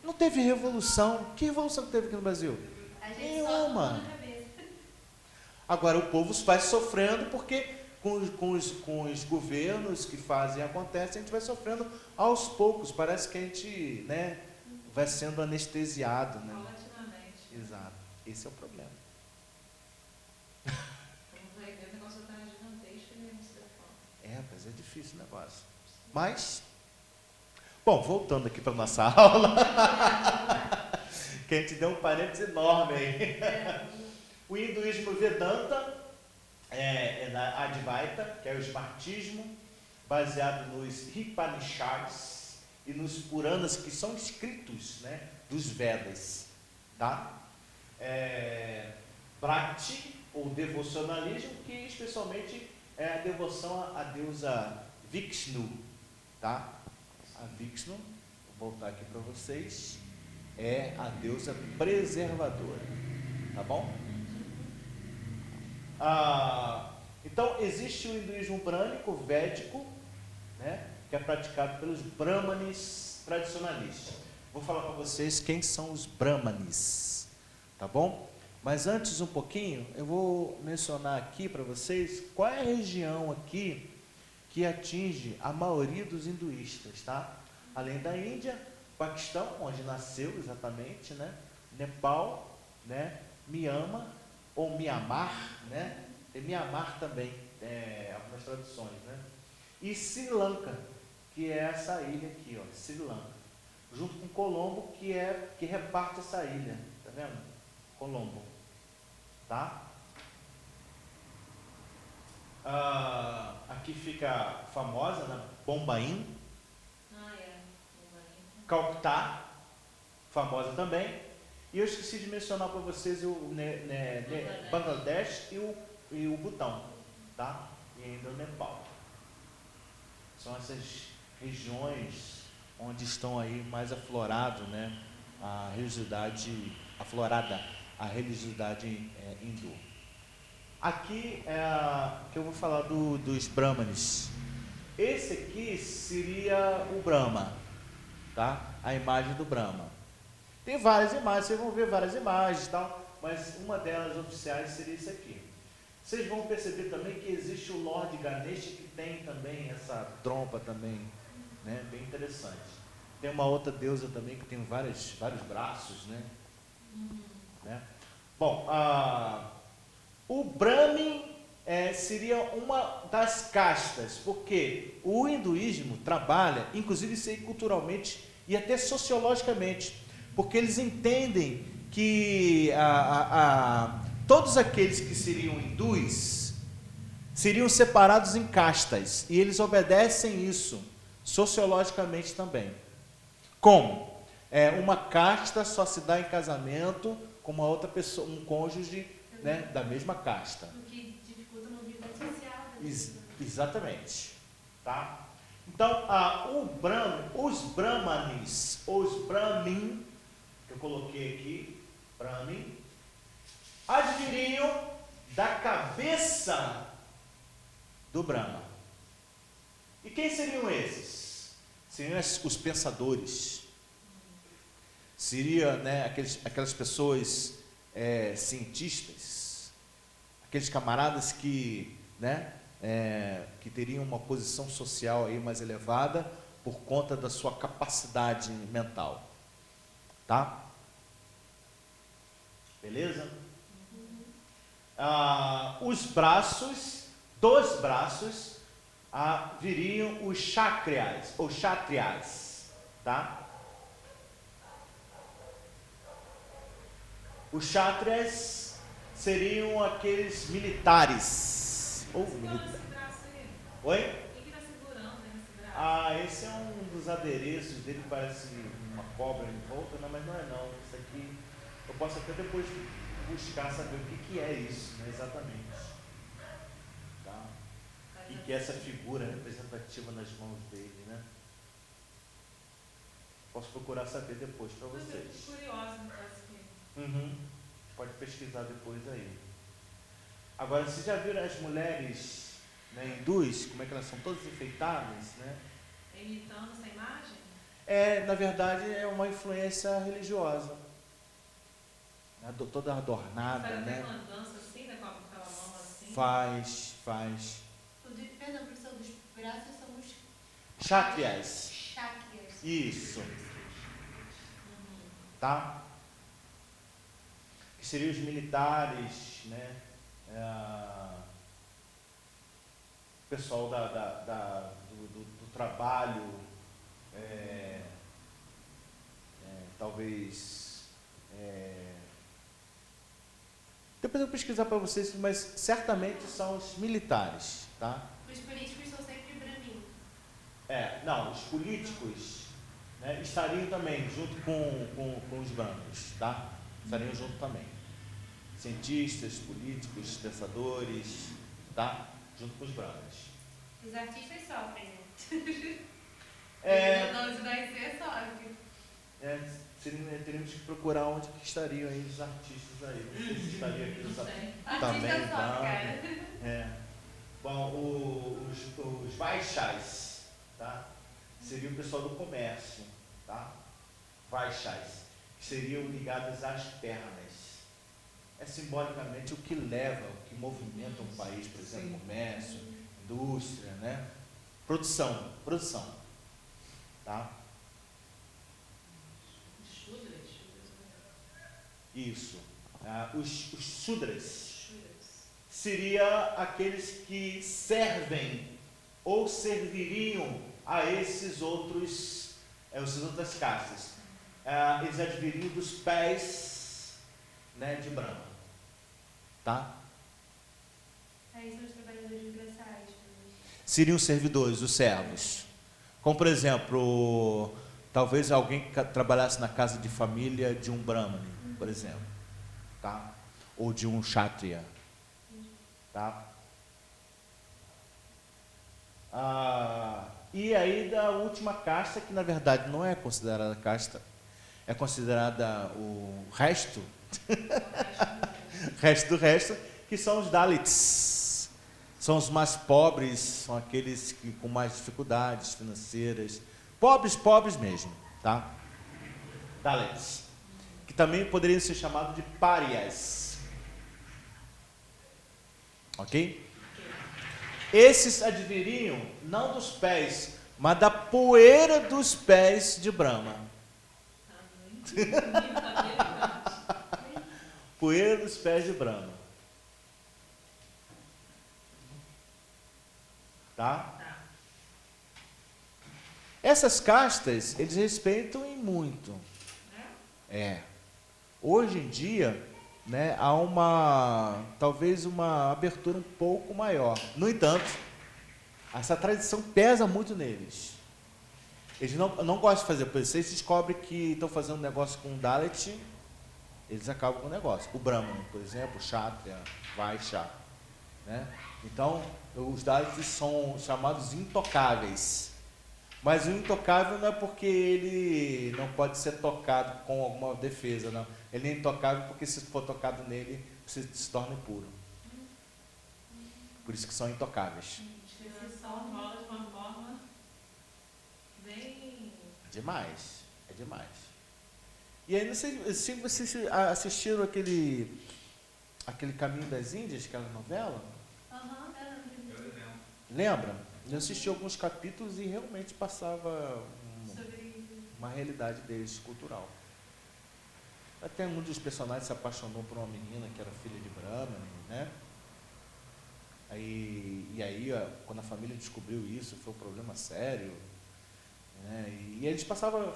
Speaker 1: não teve revolução. Que revolução que teve aqui no Brasil?
Speaker 2: A gente
Speaker 1: Nenhuma.
Speaker 2: só na cabeça.
Speaker 1: Agora o povo vai sofrendo porque com os governos que fazem e acontecem, a gente vai sofrendo aos poucos. Parece que a gente, né, vai sendo anestesiado, né?
Speaker 3: Paulatinamente.
Speaker 1: Exato. Esse é o problema.
Speaker 3: Como vai ver, o negócio tá gigantesco e mesmo se dá fome.
Speaker 1: Mas é difícil o negócio. Mas, bom, voltando aqui para nossa aula, que a gente deu um parênteses enorme aí. O hinduísmo Vedanta é da Advaita, que é o esmartismo, baseado nos Upanishads e nos Puranas, que são escritos, né, dos Vedas. Tá? Bhakti, ou devocionalismo, que especialmente é a devoção à deusa Vishnu. Tá? A Vishnu, vou voltar aqui para vocês, é a deusa preservadora. Tá bom? Então, existe o hinduísmo brânico, védico, né, que é praticado pelos brahmanes tradicionalistas. Vou falar para vocês quem são os brahmanes, tá bom? Mas antes um pouquinho, eu vou mencionar aqui para vocês qual é a região aqui que atinge a maioria dos hinduístas, tá? Além da Índia, Paquistão, onde nasceu exatamente, né? Nepal, né? Myanmar, ou Mianmar, né? Tem Mianmar também, algumas traduções, né? E Sri Lanka, que é essa ilha aqui, ó, Sri Lanka, junto com Colombo, que reparte essa ilha, tá vendo? Colombo, tá? Aqui fica famosa, né? Bombaim, Calcutá, famosa também. E eu esqueci de mencionar para vocês o Bangladesh e o Butão, tá? E ainda o Nepal. São essas regiões onde estão aí mais aflorado, né? A religiosidade hindu. Aqui que eu vou falar dos Brahmanes. Esse aqui seria o Brahma, tá? A imagem do Brahma. Tem várias imagens, vocês vão ver várias imagens e tal, mas uma delas oficiais seria isso aqui. Vocês vão perceber também que existe o Lord Ganesha, que tem também essa trompa também, né? Bem interessante. Tem uma outra deusa também que tem vários braços, né? Né? Bom, o Brahmin seria uma das castas, porque o hinduísmo trabalha, inclusive isso aí culturalmente e até sociologicamente, porque eles entendem que todos aqueles que seriam hindus seriam separados em castas, e eles obedecem isso sociologicamente também. Como? Uma casta só se dá em casamento com uma outra pessoa, um cônjuge, né, da mesma casta.
Speaker 2: O que dificulta a mobilidade social.
Speaker 1: Exatamente. Tá? Então, os brahmanes, os brahmin, que eu coloquei aqui, brahmin, adviriam da cabeça do Brahma. E quem seriam esses? Seriam os pensadores. Seria, né, aquelas pessoas cientistas, aqueles camaradas que, né, que teriam uma posição social aí mais elevada por conta da sua capacidade mental. Tá? Beleza? Os braços, dos braços, viriam os kshatriyas, ou kshatriyas, tá? Os kshatriyas seriam aqueles militares. Ou Oi?
Speaker 3: Quem que tá segurando nesse braço?
Speaker 1: Esse é um dos adereços dele, parece uma cobra em volta, não, mas não é não. Isso aqui, eu posso até depois buscar saber o que é isso, né, exatamente. Tá? O que é essa figura representativa nas mãos dele, né? Posso procurar saber depois para vocês.
Speaker 3: Eu tô curiosa no caso aqui.
Speaker 1: Uhum. Pode pesquisar depois aí. Agora, vocês já viram as mulheres, né, hindus, como é que elas são todas enfeitadas, né?
Speaker 3: Imitando essa imagem?
Speaker 1: Na verdade, é uma influência religiosa. Toda adornada,
Speaker 3: Faz
Speaker 1: né?
Speaker 3: uma dança assim, né? Com aquela mão assim?
Speaker 1: Faz.
Speaker 2: Perdão, professor, dos braços são os
Speaker 1: Kshatriyas.
Speaker 2: chácrias.
Speaker 1: Isso. Tá? Que seriam os militares, né? O pessoal do trabalho, talvez. Depois eu vou pesquisar para vocês, mas certamente são os militares, tá?
Speaker 2: Os políticos são sempre brahmin.
Speaker 1: Não, os políticos, né, estariam também junto com os brancos, tá? Estariam junto também. Cientistas, políticos, pensadores, tá? Junto com os brancos.
Speaker 2: Os artistas sofrem, né? Não, isso vai ser sofre.
Speaker 1: Teríamos que procurar onde que estariam aí os artistas aí. Não sei se estaria aqui nos também.
Speaker 2: Artista sofre, cara.
Speaker 1: Bom, os Vaishyas, tá? Seria o pessoal do comércio, tá? Vaishyas, que seriam ligados às pernas. Simbolicamente o que leva, o que movimenta um país, por exemplo, comércio, indústria, né? Produção, tá? Isso. Os Shudras seria aqueles que servem ou serviriam a essas outras castas. Eles adviriam dos pés, né, de Brahma. Tá?
Speaker 2: Aí são os trabalhadores braçais.
Speaker 1: Seriam os servidores, os servos. Como, por exemplo, talvez alguém que trabalhasse na casa de família de um Brahmane, por exemplo. Tá? Ou de um Kshatriya. Tá? E aí da última casta, que na verdade não é considerada casta, é considerada o resto, resto, que são os Dalits. São os mais pobres, são aqueles que com mais dificuldades financeiras, pobres mesmo, tá? Dalits, que também poderiam ser chamados de párias. Ok? Esses adviriam não dos pés, mas da poeira dos pés de Brahma. Poeira dos pés de Brahma. Tá? Essas castas, eles respeitam em muito. Hoje em dia, né, há talvez uma abertura um pouco maior. No entanto, essa tradição pesa muito neles. Eles não gostam de fazer, por exemplo, se eles descobrem que estão fazendo um negócio com um Dalit, eles acabam com o negócio. O Brahman, por exemplo, o Kshatriya, Vaishya, né? Então, os Dalits são chamados intocáveis. Mas o intocável não é porque ele não pode ser tocado com alguma defesa, não. Ele é intocável porque se for tocado nele, você se torna impuro. Por isso que são intocáveis.
Speaker 3: Discriminação rola de uma forma bem...
Speaker 1: Demais, é demais. E aí, não sei se vocês assistiram aquele Caminho das Índias, aquela novela. Lembra? Eu assisti alguns capítulos e realmente passava uma realidade deles cultural. Até um dos personagens se apaixonou por uma menina que era filha de Brahma, né? E aí, quando a família descobriu isso, foi um problema sério. Né? E eles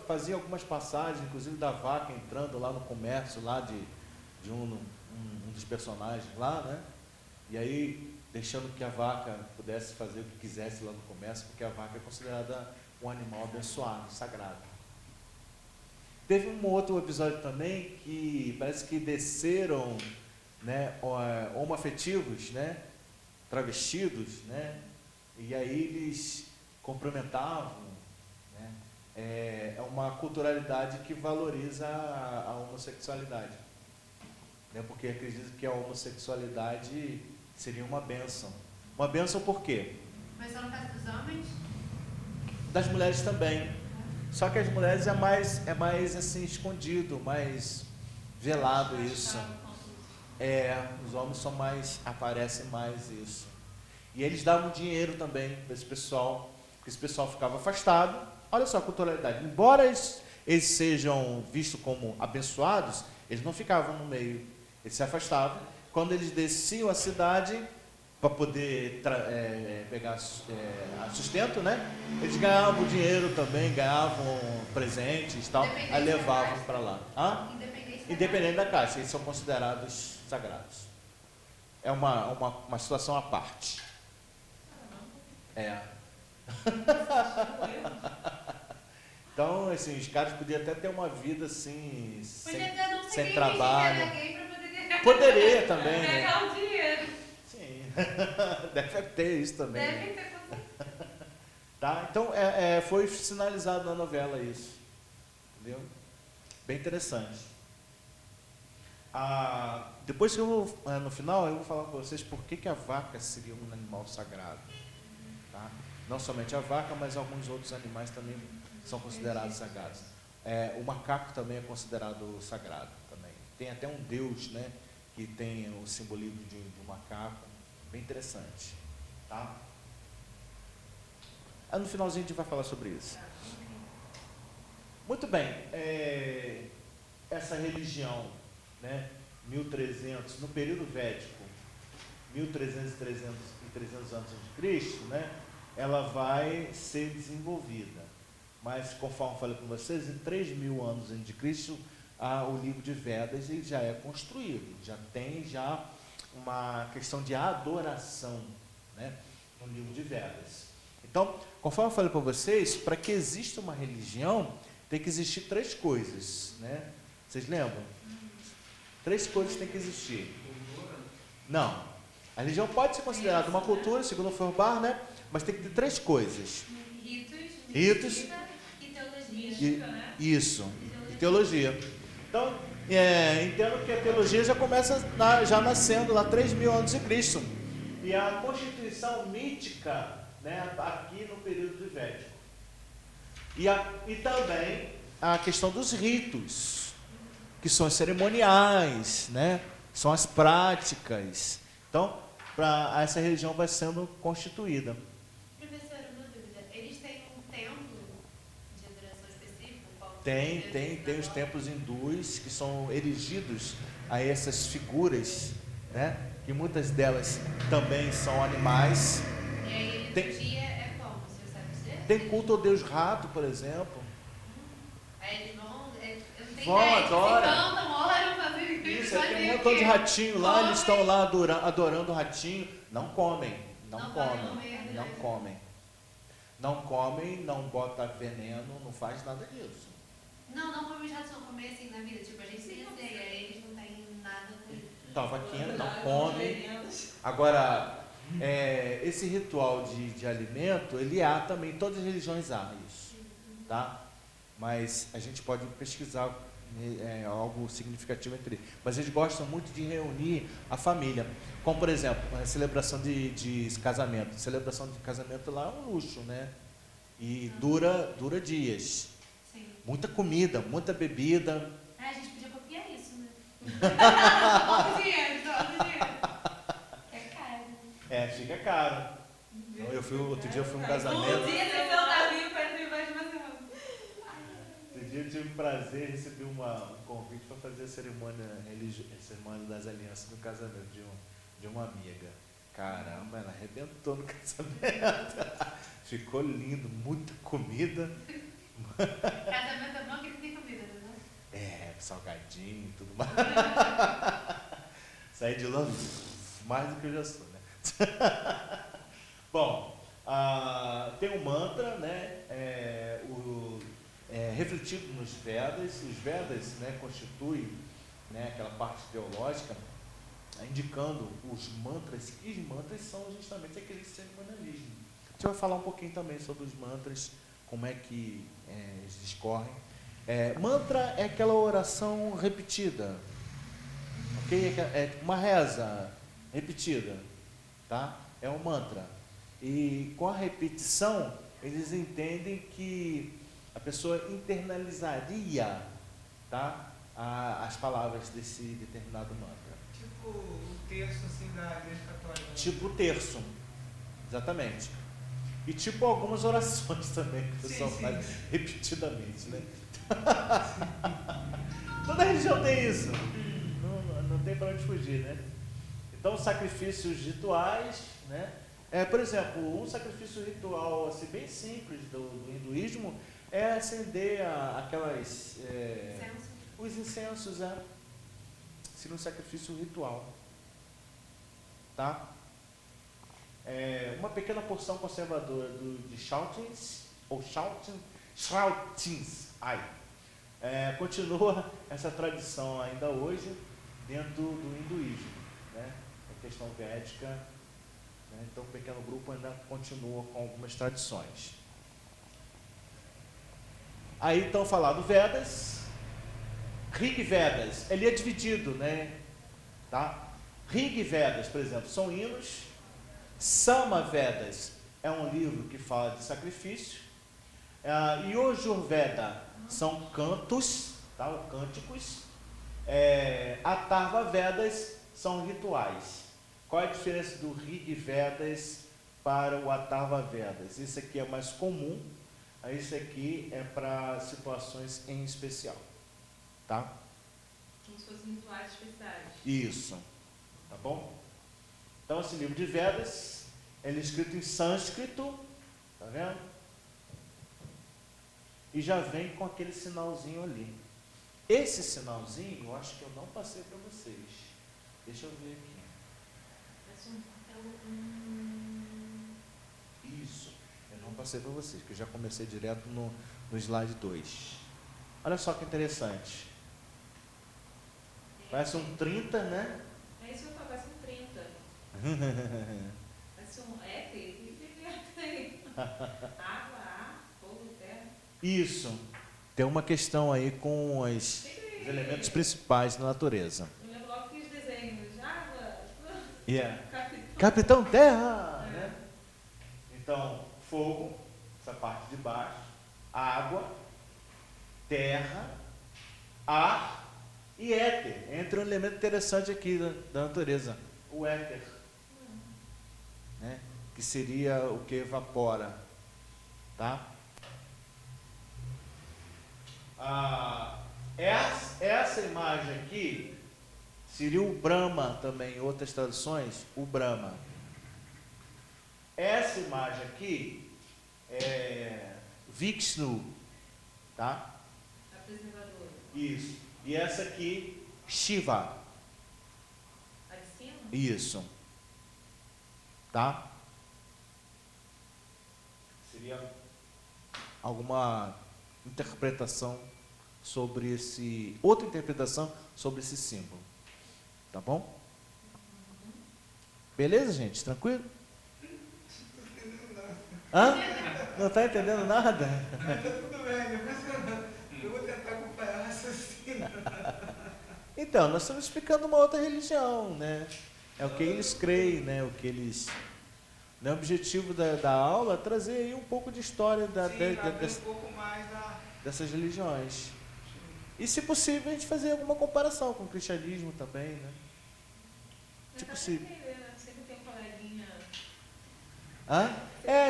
Speaker 1: faziam algumas passagens, inclusive da vaca entrando lá no comércio lá de um dos personagens lá, né? E aí deixando que a vaca pudesse fazer o que quisesse lá no comércio, porque a vaca é considerada um animal abençoado, sagrado. Teve um outro episódio também que parece que desceram, né, homoafetivos, né, travestidos, né, e aí eles cumprimentavam, né, é uma culturalidade que valoriza a homossexualidade, né, porque acredito que a homossexualidade seria uma bênção. Uma bênção por quê?
Speaker 2: Mas só no caso dos homens?
Speaker 1: Das mulheres também. Só que as mulheres é mais assim, escondido, mais velado isso. Os homens aparecem mais isso. E eles davam dinheiro também para esse pessoal, porque esse pessoal ficava afastado. Olha só a culturalidade. Embora eles sejam vistos como abençoados, eles não ficavam no meio. Eles se afastavam. Quando eles desciam a cidade para poder pegar sustento, né? Eles ganhavam dinheiro também, ganhavam presentes e tal, aí levavam para lá. Independente da caixa, eles são considerados sagrados. É uma situação à parte. Então, assim, os caras podiam até ter uma vida assim, sem trabalho. Poderia também, né?
Speaker 3: Pegar o dinheiro.
Speaker 1: Sim, deve ter isso também.
Speaker 2: Deve ter.
Speaker 1: Tá? Então, foi sinalizado na novela isso. Entendeu? Bem interessante. Depois que no final, eu vou falar para vocês por que a vaca seria um animal sagrado. Tá? Não somente a vaca, mas alguns outros animais também são considerados sagrados. O macaco também é considerado sagrado. Também. Tem até um deus, né, que tem o simbolismo de um macaco. Bem interessante. Tá? No finalzinho a gente vai falar sobre isso. Muito bem. Essa religião, né, 1300, no período védico, 1300 e 300 anos de Cristo, né, ela vai ser desenvolvida. Mas, conforme falei com vocês, em 3.000 anos antes de Cristo, o livro de Vedas ele já é construído, já tem uma questão de adoração, né, no livro de Vedas. Então, conforme eu falei para vocês, para que exista uma religião, tem que existir 3 coisas, né? Vocês lembram? 3 coisas têm que existir. Não. A religião pode ser considerada uma cultura, segundo o Feuerbach, né? Mas tem que ter 3 coisas. Ritos
Speaker 2: e teologia.
Speaker 1: Isso. E teologia. Então, entendo que a teologia já começa já nascendo lá 3.000 anos de Cristo. E a constituição mítica, né, aqui no período védico. E também a questão dos ritos, que são os cerimoniais, né, são as práticas. Então, essa religião vai sendo constituída.
Speaker 2: Professor, uma dúvida. Eles têm um templo de adoração específico?
Speaker 1: Tem os templos hindus que são erigidos a essas figuras, né? Que muitas delas também são animais.
Speaker 2: E aí,
Speaker 1: Tem-
Speaker 2: liturgia é como? Você sabe dizer?
Speaker 1: Tem culto ao deus rato, por exemplo.
Speaker 2: Aí eles vão. Eu não tenho
Speaker 1: Vão,
Speaker 2: ideia. Eles
Speaker 1: adoram.
Speaker 2: cantam, oram, fazem
Speaker 1: Isso,
Speaker 2: fazem
Speaker 1: tem um
Speaker 2: o
Speaker 1: montão
Speaker 2: quê?
Speaker 1: de ratinho lá, eles estão
Speaker 2: Comem.
Speaker 1: lá adorando o ratinho. Não comem, não
Speaker 2: Não podem
Speaker 1: comem,
Speaker 2: comer,
Speaker 1: não
Speaker 2: né?
Speaker 1: comem. Não comem, não bota veneno, não faz nada disso.
Speaker 2: Não come os ratos, não comer assim na vida. Tipo, a gente tem ideia, aí eles não têm nada com isso.
Speaker 1: Então, vaquinha não come. Agora, esse ritual de alimento, ele há também, todas as religiões há isso, tá? Mas a gente pode pesquisar algo significativo entre eles. Mas eles gostam muito de reunir a família. Como, por exemplo, a celebração de casamento. A celebração de casamento lá é um luxo, né? E dura dias.
Speaker 2: Sim.
Speaker 1: Muita comida, muita bebida.
Speaker 2: Ah, a gente podia copiar isso, né? Bota dinheiro, bota dinheiro. É caro.
Speaker 1: Fica caro. Então, outro dia eu fui um
Speaker 2: Um
Speaker 1: casamento.
Speaker 2: dia você tá vivo para ter mais uma semana.
Speaker 1: Outro dia eu tive o prazer de receber um convite para fazer a cerimônia das alianças no casamento de uma amiga. Caramba, ela arrebentou no casamento. Ficou lindo, muita comida.
Speaker 2: Casamento é bom que não tem comida, né?
Speaker 1: Salgadinho e tudo mais. Saí de lá mais do que eu já sou, né? Bom, tem um mantra, né? Refletido nos Vedas. Os Vedas, né, constituem, né, aquela parte teológica, indicando os mantras, e os mantras são justamente aquele cerimonialismo. A gente vai falar um pouquinho também sobre os mantras, como é que eles discorrem. Mantra é aquela oração repetida, ok? É uma reza repetida, tá? É um mantra. E com a repetição, eles entendem que a pessoa internalizaria, tá? As palavras desse determinado mantra.
Speaker 4: Tipo o terço assim da Igreja Católica.
Speaker 1: Tipo o terço, exatamente. E tipo algumas orações também que o pessoal faz repetidamente, né? Toda religião tem isso. Não tem para onde fugir, né? Então, sacrifícios rituais, né? Por exemplo, um sacrifício ritual assim, bem simples do hinduísmo é acender aquelas... os incensos, seria um sacrifício ritual. Tá? Uma pequena porção conservadora de Shautins, ou Shrautins, continua essa tradição ainda hoje dentro do hinduísmo, né? A questão védica, né? Então o pequeno grupo ainda continua com algumas tradições. Aí então falar do Vedas, Rig Vedas, ele é dividido, né? Tá? Rig Vedas, por exemplo, são hinos. Sama Vedas é um livro que fala de sacrifício. Yajurveda são cantos, tá? Ou cânticos. Atharva Vedas são rituais. Qual é a diferença do Rig Vedas para o Atharva Vedas? Esse aqui é mais comum, esse aqui é para situações em especial, tá?
Speaker 3: Como se fossem rituais especiais.
Speaker 1: Isso, tá bom? Então esse livro de Vedas, ele é escrito em sânscrito, tá vendo? E já vem com aquele sinalzinho ali. Esse sinalzinho, eu acho que eu não passei para vocês. Deixa eu ver aqui. Isso, eu não passei para vocês, porque eu já comecei direto no slide 2. Olha só que interessante. Parece um 30, né?
Speaker 3: É isso que eu falo, parece um 30. Parece um água, ar, fogo, terra.
Speaker 1: Isso. Tem uma questão aí com os elementos principais da natureza.
Speaker 3: Eu lembro logo que os desenhos, água,
Speaker 1: Capitão Terra! Né? Então, fogo, essa parte de baixo, água, terra, ar e éter. Entra um elemento interessante aqui da natureza, o éter. Né? Que seria o que evapora. Tá? Essa imagem aqui seria o Brahma também, em outras traduções, o Brahma. Essa imagem aqui é Vishnu, tá?
Speaker 3: A preservadora.
Speaker 1: Isso. E essa aqui, Shiva.
Speaker 3: A de cima?
Speaker 1: Isso. Tá? Seria alguma interpretação sobre esse... Outra interpretação sobre esse símbolo. Tá bom? Beleza, gente? Tranquilo? Hã? Não está entendendo nada?
Speaker 4: Tá tudo bem, depois eu vou tentar acompanhar o raciocínio.
Speaker 1: Então, nós estamos explicando uma outra religião, né? É o que eles creem, né? O que eles... O objetivo da aula é trazer aí um pouco de história
Speaker 4: Um pouco mais da...
Speaker 1: dessas religiões. E, se possível, a gente fazer alguma comparação com o cristianismo também, né? Se possível.
Speaker 3: Sempre tem um coleguinha.
Speaker 1: Hã?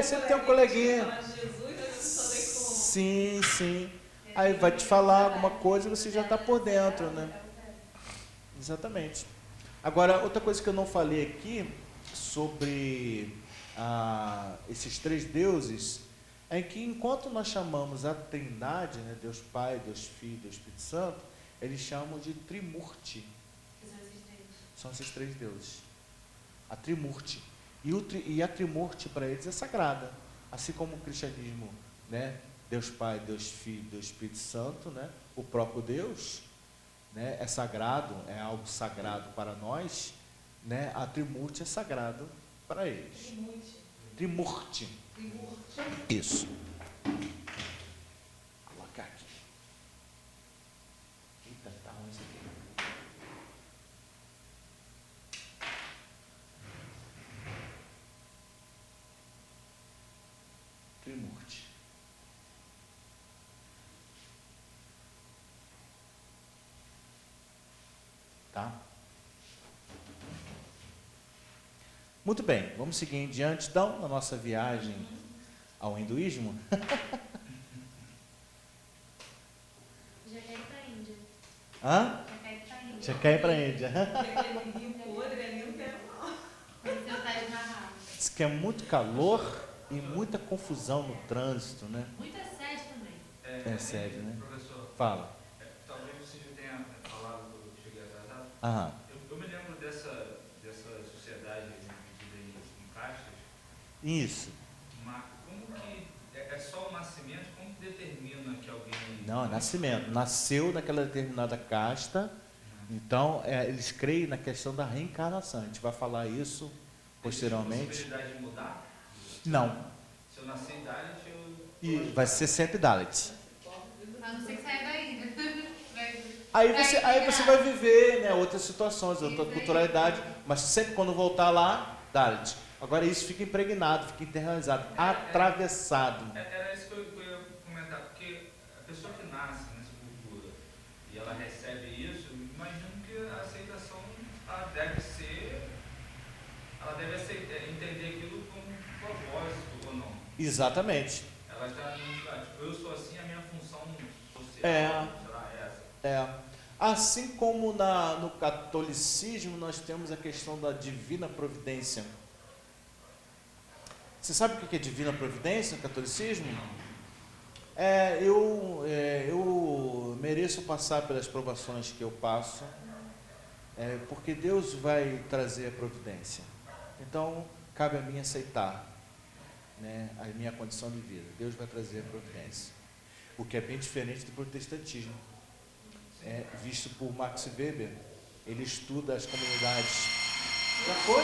Speaker 1: Sempre tem um coleguinha.
Speaker 3: Falar de Jesus, a pessoa vem com...
Speaker 1: Sim, sim. Aí vai te falar alguma coisa e você já está por dentro, né? Exatamente. Agora, outra coisa que eu não falei aqui sobre esses três deuses é que enquanto nós chamamos a Trindade, né, Deus Pai, Deus Filho, Deus Espírito Santo, eles chamam de Trimurti. São esses três deuses. A Trimurti. E a Trimurti para eles é sagrada. Assim como o cristianismo, né, Deus Pai, Deus Filho, Deus Espírito Santo, né, o próprio Deus, né, é sagrado, é algo sagrado para nós, né, a Trimurti é sagrado para eles. Trimurti. Isso. Colocar aqui. Eita, tá ruim isso aqui. Trimurti. Tá? Muito bem, vamos seguir em diante então na nossa viagem ao hinduísmo.
Speaker 2: Já quer ir pra Índia.
Speaker 1: Hã?
Speaker 2: Já quer ir pra Índia.
Speaker 1: Já quer ir para a Índia.
Speaker 3: Aquele rio podre ali, eu não quero não.
Speaker 2: Conhecer o Taj Mahal.
Speaker 1: Diz que é muito calor e muita confusão no trânsito, né?
Speaker 2: Muita sede também.
Speaker 1: É sério, né?
Speaker 5: Professor,
Speaker 1: Fala.
Speaker 5: talvez você já tenha falado quando eu cheguei atrasado.
Speaker 1: Aham.
Speaker 5: Eu me lembro dessa sociedade dividida em castas,
Speaker 1: Isso.
Speaker 5: mas como que é só o nascimento? Como que determina que alguém...
Speaker 1: Não, é nascimento. Nasceu naquela determinada casta. Então, eles creem na questão da reencarnação. A gente vai falar isso posteriormente.
Speaker 5: Existe possibilidade de mudar?
Speaker 1: Não.
Speaker 5: Se eu nascer em Dalit, eu...
Speaker 1: E vai ser sempre Dalit.
Speaker 2: A não ser que saia da Índia.
Speaker 1: Aí você vai viver, né, outras situações, outra culturalidade, mas sempre quando voltar lá, Dalit. Agora isso fica impregnado, fica internalizado, atravessado.
Speaker 5: Era isso que eu ia comentar, porque a pessoa que nasce nessa cultura e ela recebe isso, eu imagino que a aceitação ela deve entender aquilo como um propósito ou não.
Speaker 1: Exatamente.
Speaker 5: Ela está tipo, eu sou assim, a minha função social será essa.
Speaker 1: Assim como no catolicismo nós temos a questão da divina providência. Você sabe o que é divina providência no catolicismo? Eu mereço passar pelas provações que eu passo, porque Deus vai trazer a providência. Então, cabe a mim aceitar, né, a minha condição de vida. Deus vai trazer a providência. O que é bem diferente do protestantismo. Visto por Max Weber, ele estuda as comunidades. Já foi?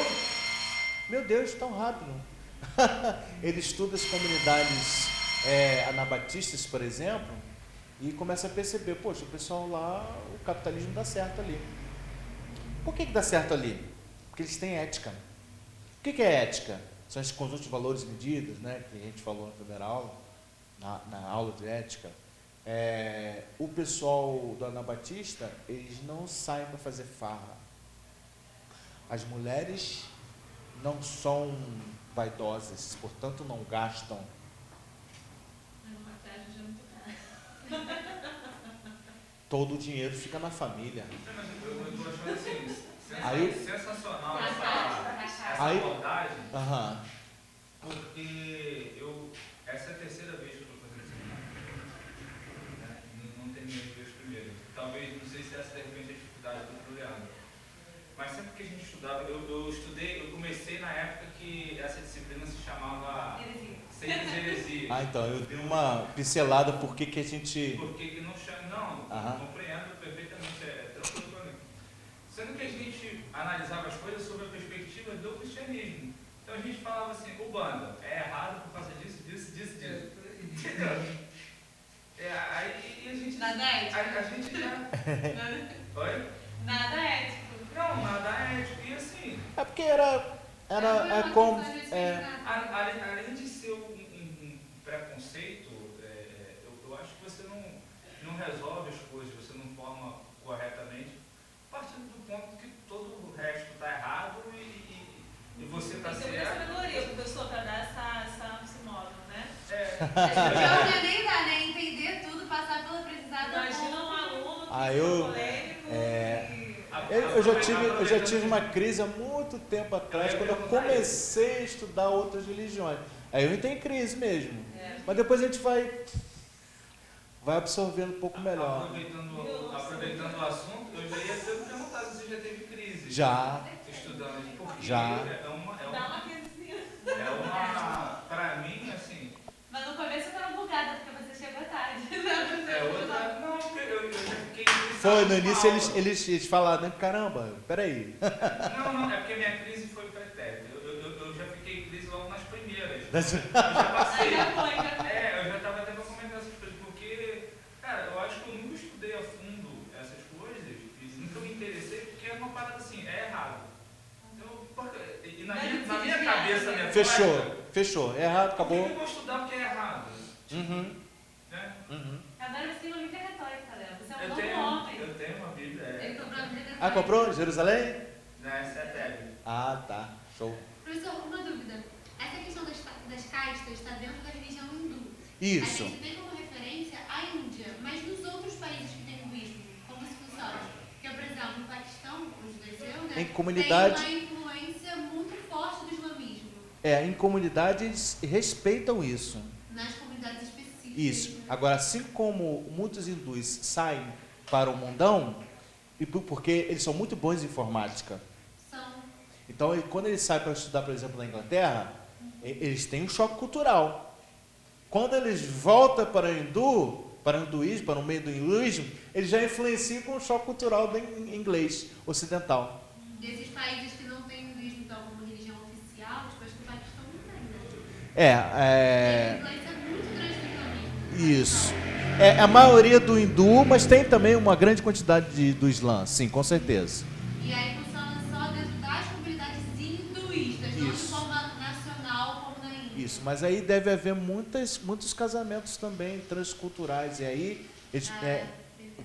Speaker 1: Meu Deus, tão rápido. Ele estuda as comunidades anabatistas, por exemplo, e começa a perceber, poxa, o pessoal lá, o capitalismo dá certo ali. Por que dá certo ali? Porque eles têm ética. O que é ética? São esses conjuntos de valores e medidas, né, que a gente falou na primeira aula, na aula de ética. O pessoal do Anabatista, eles não saem para fazer farra. As mulheres não são vaidosas, portanto não gastam.
Speaker 3: Mas maquiagem já é muito cara.
Speaker 1: todo o dinheiro fica na família.
Speaker 5: Não, mas eu tô achando assim,
Speaker 1: Aí-
Speaker 5: sensacional
Speaker 3: Aí-
Speaker 5: essa
Speaker 1: Aí-
Speaker 5: abordagem,
Speaker 1: Aham.
Speaker 5: porque essa é a terceira vez que eu estou fazendo esse seminário. Né? Não terminei de ver os primeiros. Talvez, não sei se essa de repente é a dificuldade do Leandro. Mas sempre que a gente estudava, eu comecei na época que essa disciplina se chamava Seitas e Heresias.
Speaker 1: Ah, então, eu dei uma pincelada por que a gente...
Speaker 5: Por que não chama? Não,
Speaker 1: Aham.
Speaker 5: compreendo perfeitamente, é tranquilo para mim. Sendo que a gente analisava as coisas sob a perspectiva do cristianismo. Então a gente falava assim, o banda é errado por causa disso. Entendeu? Aí a gente...
Speaker 3: Nada ético.
Speaker 5: A gente já... Oi?
Speaker 3: Nada ético.
Speaker 5: Não, nada ético. E assim,
Speaker 1: É porque era como...
Speaker 5: além de ser um preconceito, eu acho que você não resolve as coisas, você não forma corretamente, partindo do ponto que todo o resto está errado e você está
Speaker 3: Tem que ter muita
Speaker 5: certo.
Speaker 3: sabedoria, professor, para dar esse modo, né?
Speaker 2: Não é nem dar, né? Entender tudo, passar pelo aprendizado.
Speaker 3: Imagina um aluno que
Speaker 1: Ah,
Speaker 3: é
Speaker 1: eu-
Speaker 3: polêmico
Speaker 1: Eu já tive uma crise há muito tempo atrás, quando eu comecei a estudar outras religiões. Aí eu entrei em crise mesmo. Mas depois a gente vai absorvendo um pouco melhor.
Speaker 5: Aproveitando o assunto, eu já ia perguntar se você já teve crise.
Speaker 1: Já.
Speaker 5: Estudando. Porque
Speaker 1: Já.
Speaker 3: dá uma crisezinha.
Speaker 5: Pra mim, assim,
Speaker 2: Mas no começo eu tava bugada, porque você chegou tarde.
Speaker 5: não, porque eu já fiquei...
Speaker 1: Foi, no início
Speaker 5: mal.
Speaker 1: eles falaram, né? Caramba, peraí.
Speaker 5: Não, é porque minha crise foi pretérita. Eu já fiquei em crise logo nas primeiras.
Speaker 1: Das-
Speaker 5: Eu já passei.
Speaker 3: Aí já foi.
Speaker 5: Eu já estava até para comentar essas coisas, porque, cara, eu acho que eu nunca estudei a fundo essas coisas, e nunca me interessei, porque é uma parada assim, é errado. Então, e na minha cabeça, né?
Speaker 1: Fechou. É errado,
Speaker 5: Por que
Speaker 1: acabou.
Speaker 5: eu vou estudar porque é errado?
Speaker 1: Uhum.
Speaker 5: Né?
Speaker 2: Agora você tem uma Bíblia retórica, Léo. Você é um
Speaker 5: Eu
Speaker 2: novo homem.
Speaker 5: tenho uma Bíblia.
Speaker 2: Ele comprou uma Bíblia
Speaker 1: Ah,
Speaker 2: retórica.
Speaker 1: comprou? Jerusalém?
Speaker 5: Essa é a tele.
Speaker 1: Ah, tá. Show.
Speaker 2: Professor, uma dúvida. Essa questão das castas está dentro da religião hindu.
Speaker 1: Isso.
Speaker 2: A gente tem como referência a Índia, mas nos outros países que tem hinduísmo, como se funciona? Porque, por exemplo, no Paquistão, onde desceu, né?
Speaker 1: Em comunidade-
Speaker 2: Tem uma influência muito forte do islamismo.
Speaker 1: Em comunidade eles respeitam isso.
Speaker 2: Nas comunidades específicas.
Speaker 1: Isso.
Speaker 2: Né?
Speaker 1: Agora, assim como muitos hindus saem para o mundão, porque eles são muito bons em informática.
Speaker 2: São.
Speaker 1: Então, quando eles saem para estudar, por exemplo, na Inglaterra, eles têm um choque cultural. Quando eles voltam para o hinduísmo, para o meio do hinduísmo, eles já influenciam com o choque cultural do inglês ocidental.
Speaker 2: Desses países que não têm hinduísmo então, como religião oficial, tipo, acho que o Paquistão não tem, né? Tem influência muito grande do islamismo.
Speaker 1: Isso. A maioria do hindu, mas tem também uma grande quantidade do islã, sim, com certeza.
Speaker 2: E aí funciona só dentro das comunidades hinduístas, não de
Speaker 1: Isso.
Speaker 2: forma nacional como na Índia.
Speaker 1: Isso, mas aí deve haver muitos casamentos também transculturais, e aí eles,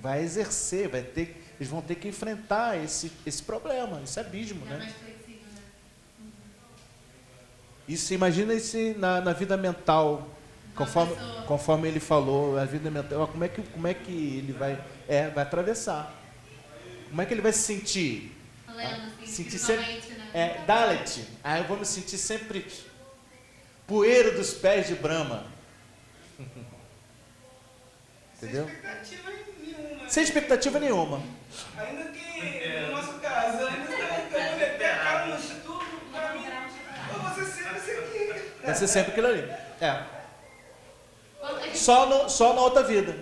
Speaker 1: vai exercer, eles vão ter que enfrentar esse problema, esse abismo,
Speaker 2: É
Speaker 1: né?
Speaker 2: mais flexível, né?
Speaker 1: Isso, imagina isso na vida mental, conforme ele falou, a vida mental, como é que ele vai atravessar? Como é que ele vai se sentir?
Speaker 2: Falando assim,
Speaker 1: Sentir sempre,
Speaker 2: espiritualmente, né?
Speaker 1: Dalit, eu vou me sentir sempre poeira dos pés de Brahma. Entendeu?
Speaker 4: Sem expectativa nenhuma.
Speaker 1: Sem expectativa nenhuma.
Speaker 4: Ainda que, no nosso caso, ainda que eu vou meter a cara no estudo, pra mim, eu vou ser sempre isso aqui.
Speaker 1: Vai ser sempre aquilo ali.
Speaker 2: Bom, a gente-
Speaker 1: Só na outra vida.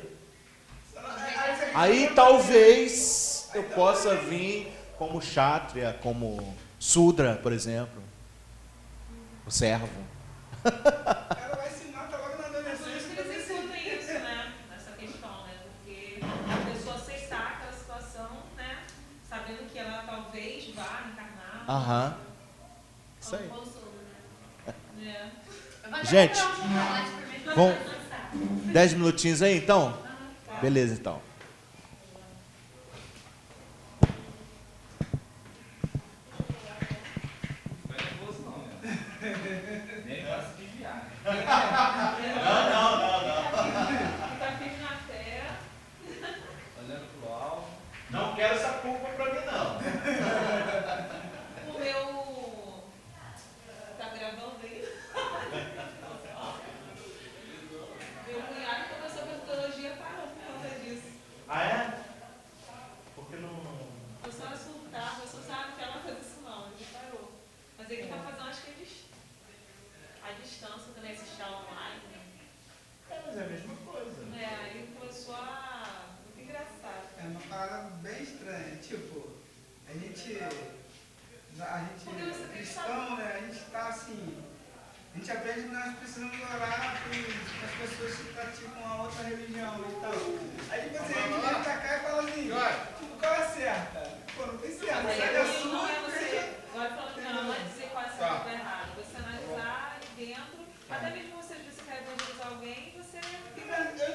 Speaker 1: Aí talvez eu possa vir como Kshatriya, como Sudra, por exemplo. O servo.
Speaker 4: O cara vai se matar logo na
Speaker 3: Por isso
Speaker 4: adolescência.
Speaker 3: que eles discutem isso, né? Nessa questão, né? Porque a pessoa aceitar aquela situação, né? Sabendo que ela talvez vá encarnar.
Speaker 1: Aham. Isso aí.
Speaker 2: Como Bolsonaro, né?
Speaker 3: Né?
Speaker 2: Eu vou até
Speaker 1: Gente,
Speaker 2: comprar um chocolate pra mim, pra
Speaker 1: vamos-
Speaker 2: descansar.
Speaker 1: 10 minutinhos aí, então? Beleza, então.
Speaker 5: Não é nervoso não, né? Nem vai se desviar.
Speaker 3: Tá firme na fé.
Speaker 5: Olhando pro
Speaker 3: distância também, assistir aula online.
Speaker 1: Mas é a mesma coisa.
Speaker 3: Aí começou a... Muito engraçado.
Speaker 4: É uma parada bem estranha. Tipo, a gente
Speaker 3: Porque você tem que
Speaker 4: cristão, né? A gente tá assim. A gente aprende que nós precisamos orar para as pessoas que praticam a outra religião e tal. Aí tipo assim, a gente vem pra cá e fala assim, tipo, qual é a certa? Pô, não tem certa.
Speaker 3: Mas
Speaker 4: Sai
Speaker 3: aí
Speaker 4: da
Speaker 3: não
Speaker 4: sua
Speaker 3: é
Speaker 4: e
Speaker 3: você,
Speaker 4: veja.
Speaker 3: agora falando que não é dizer qual é certo ou errado. Você analisar dentro, até mesmo você quer evangelizar alguém, você...
Speaker 4: Eu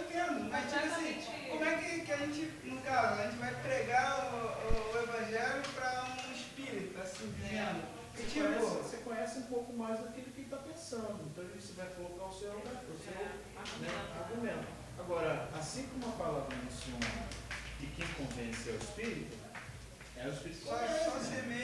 Speaker 4: entendo, mas tipo assim, como é que a gente, no caso, a gente vai pregar o evangelho para um espírito, assim dizendo?
Speaker 1: Você conhece um pouco mais daquilo que ele está pensando. Então você vai colocar o seu argumento. Agora, assim como a palavra menciona que quem convence é o Espírito
Speaker 4: Só semeia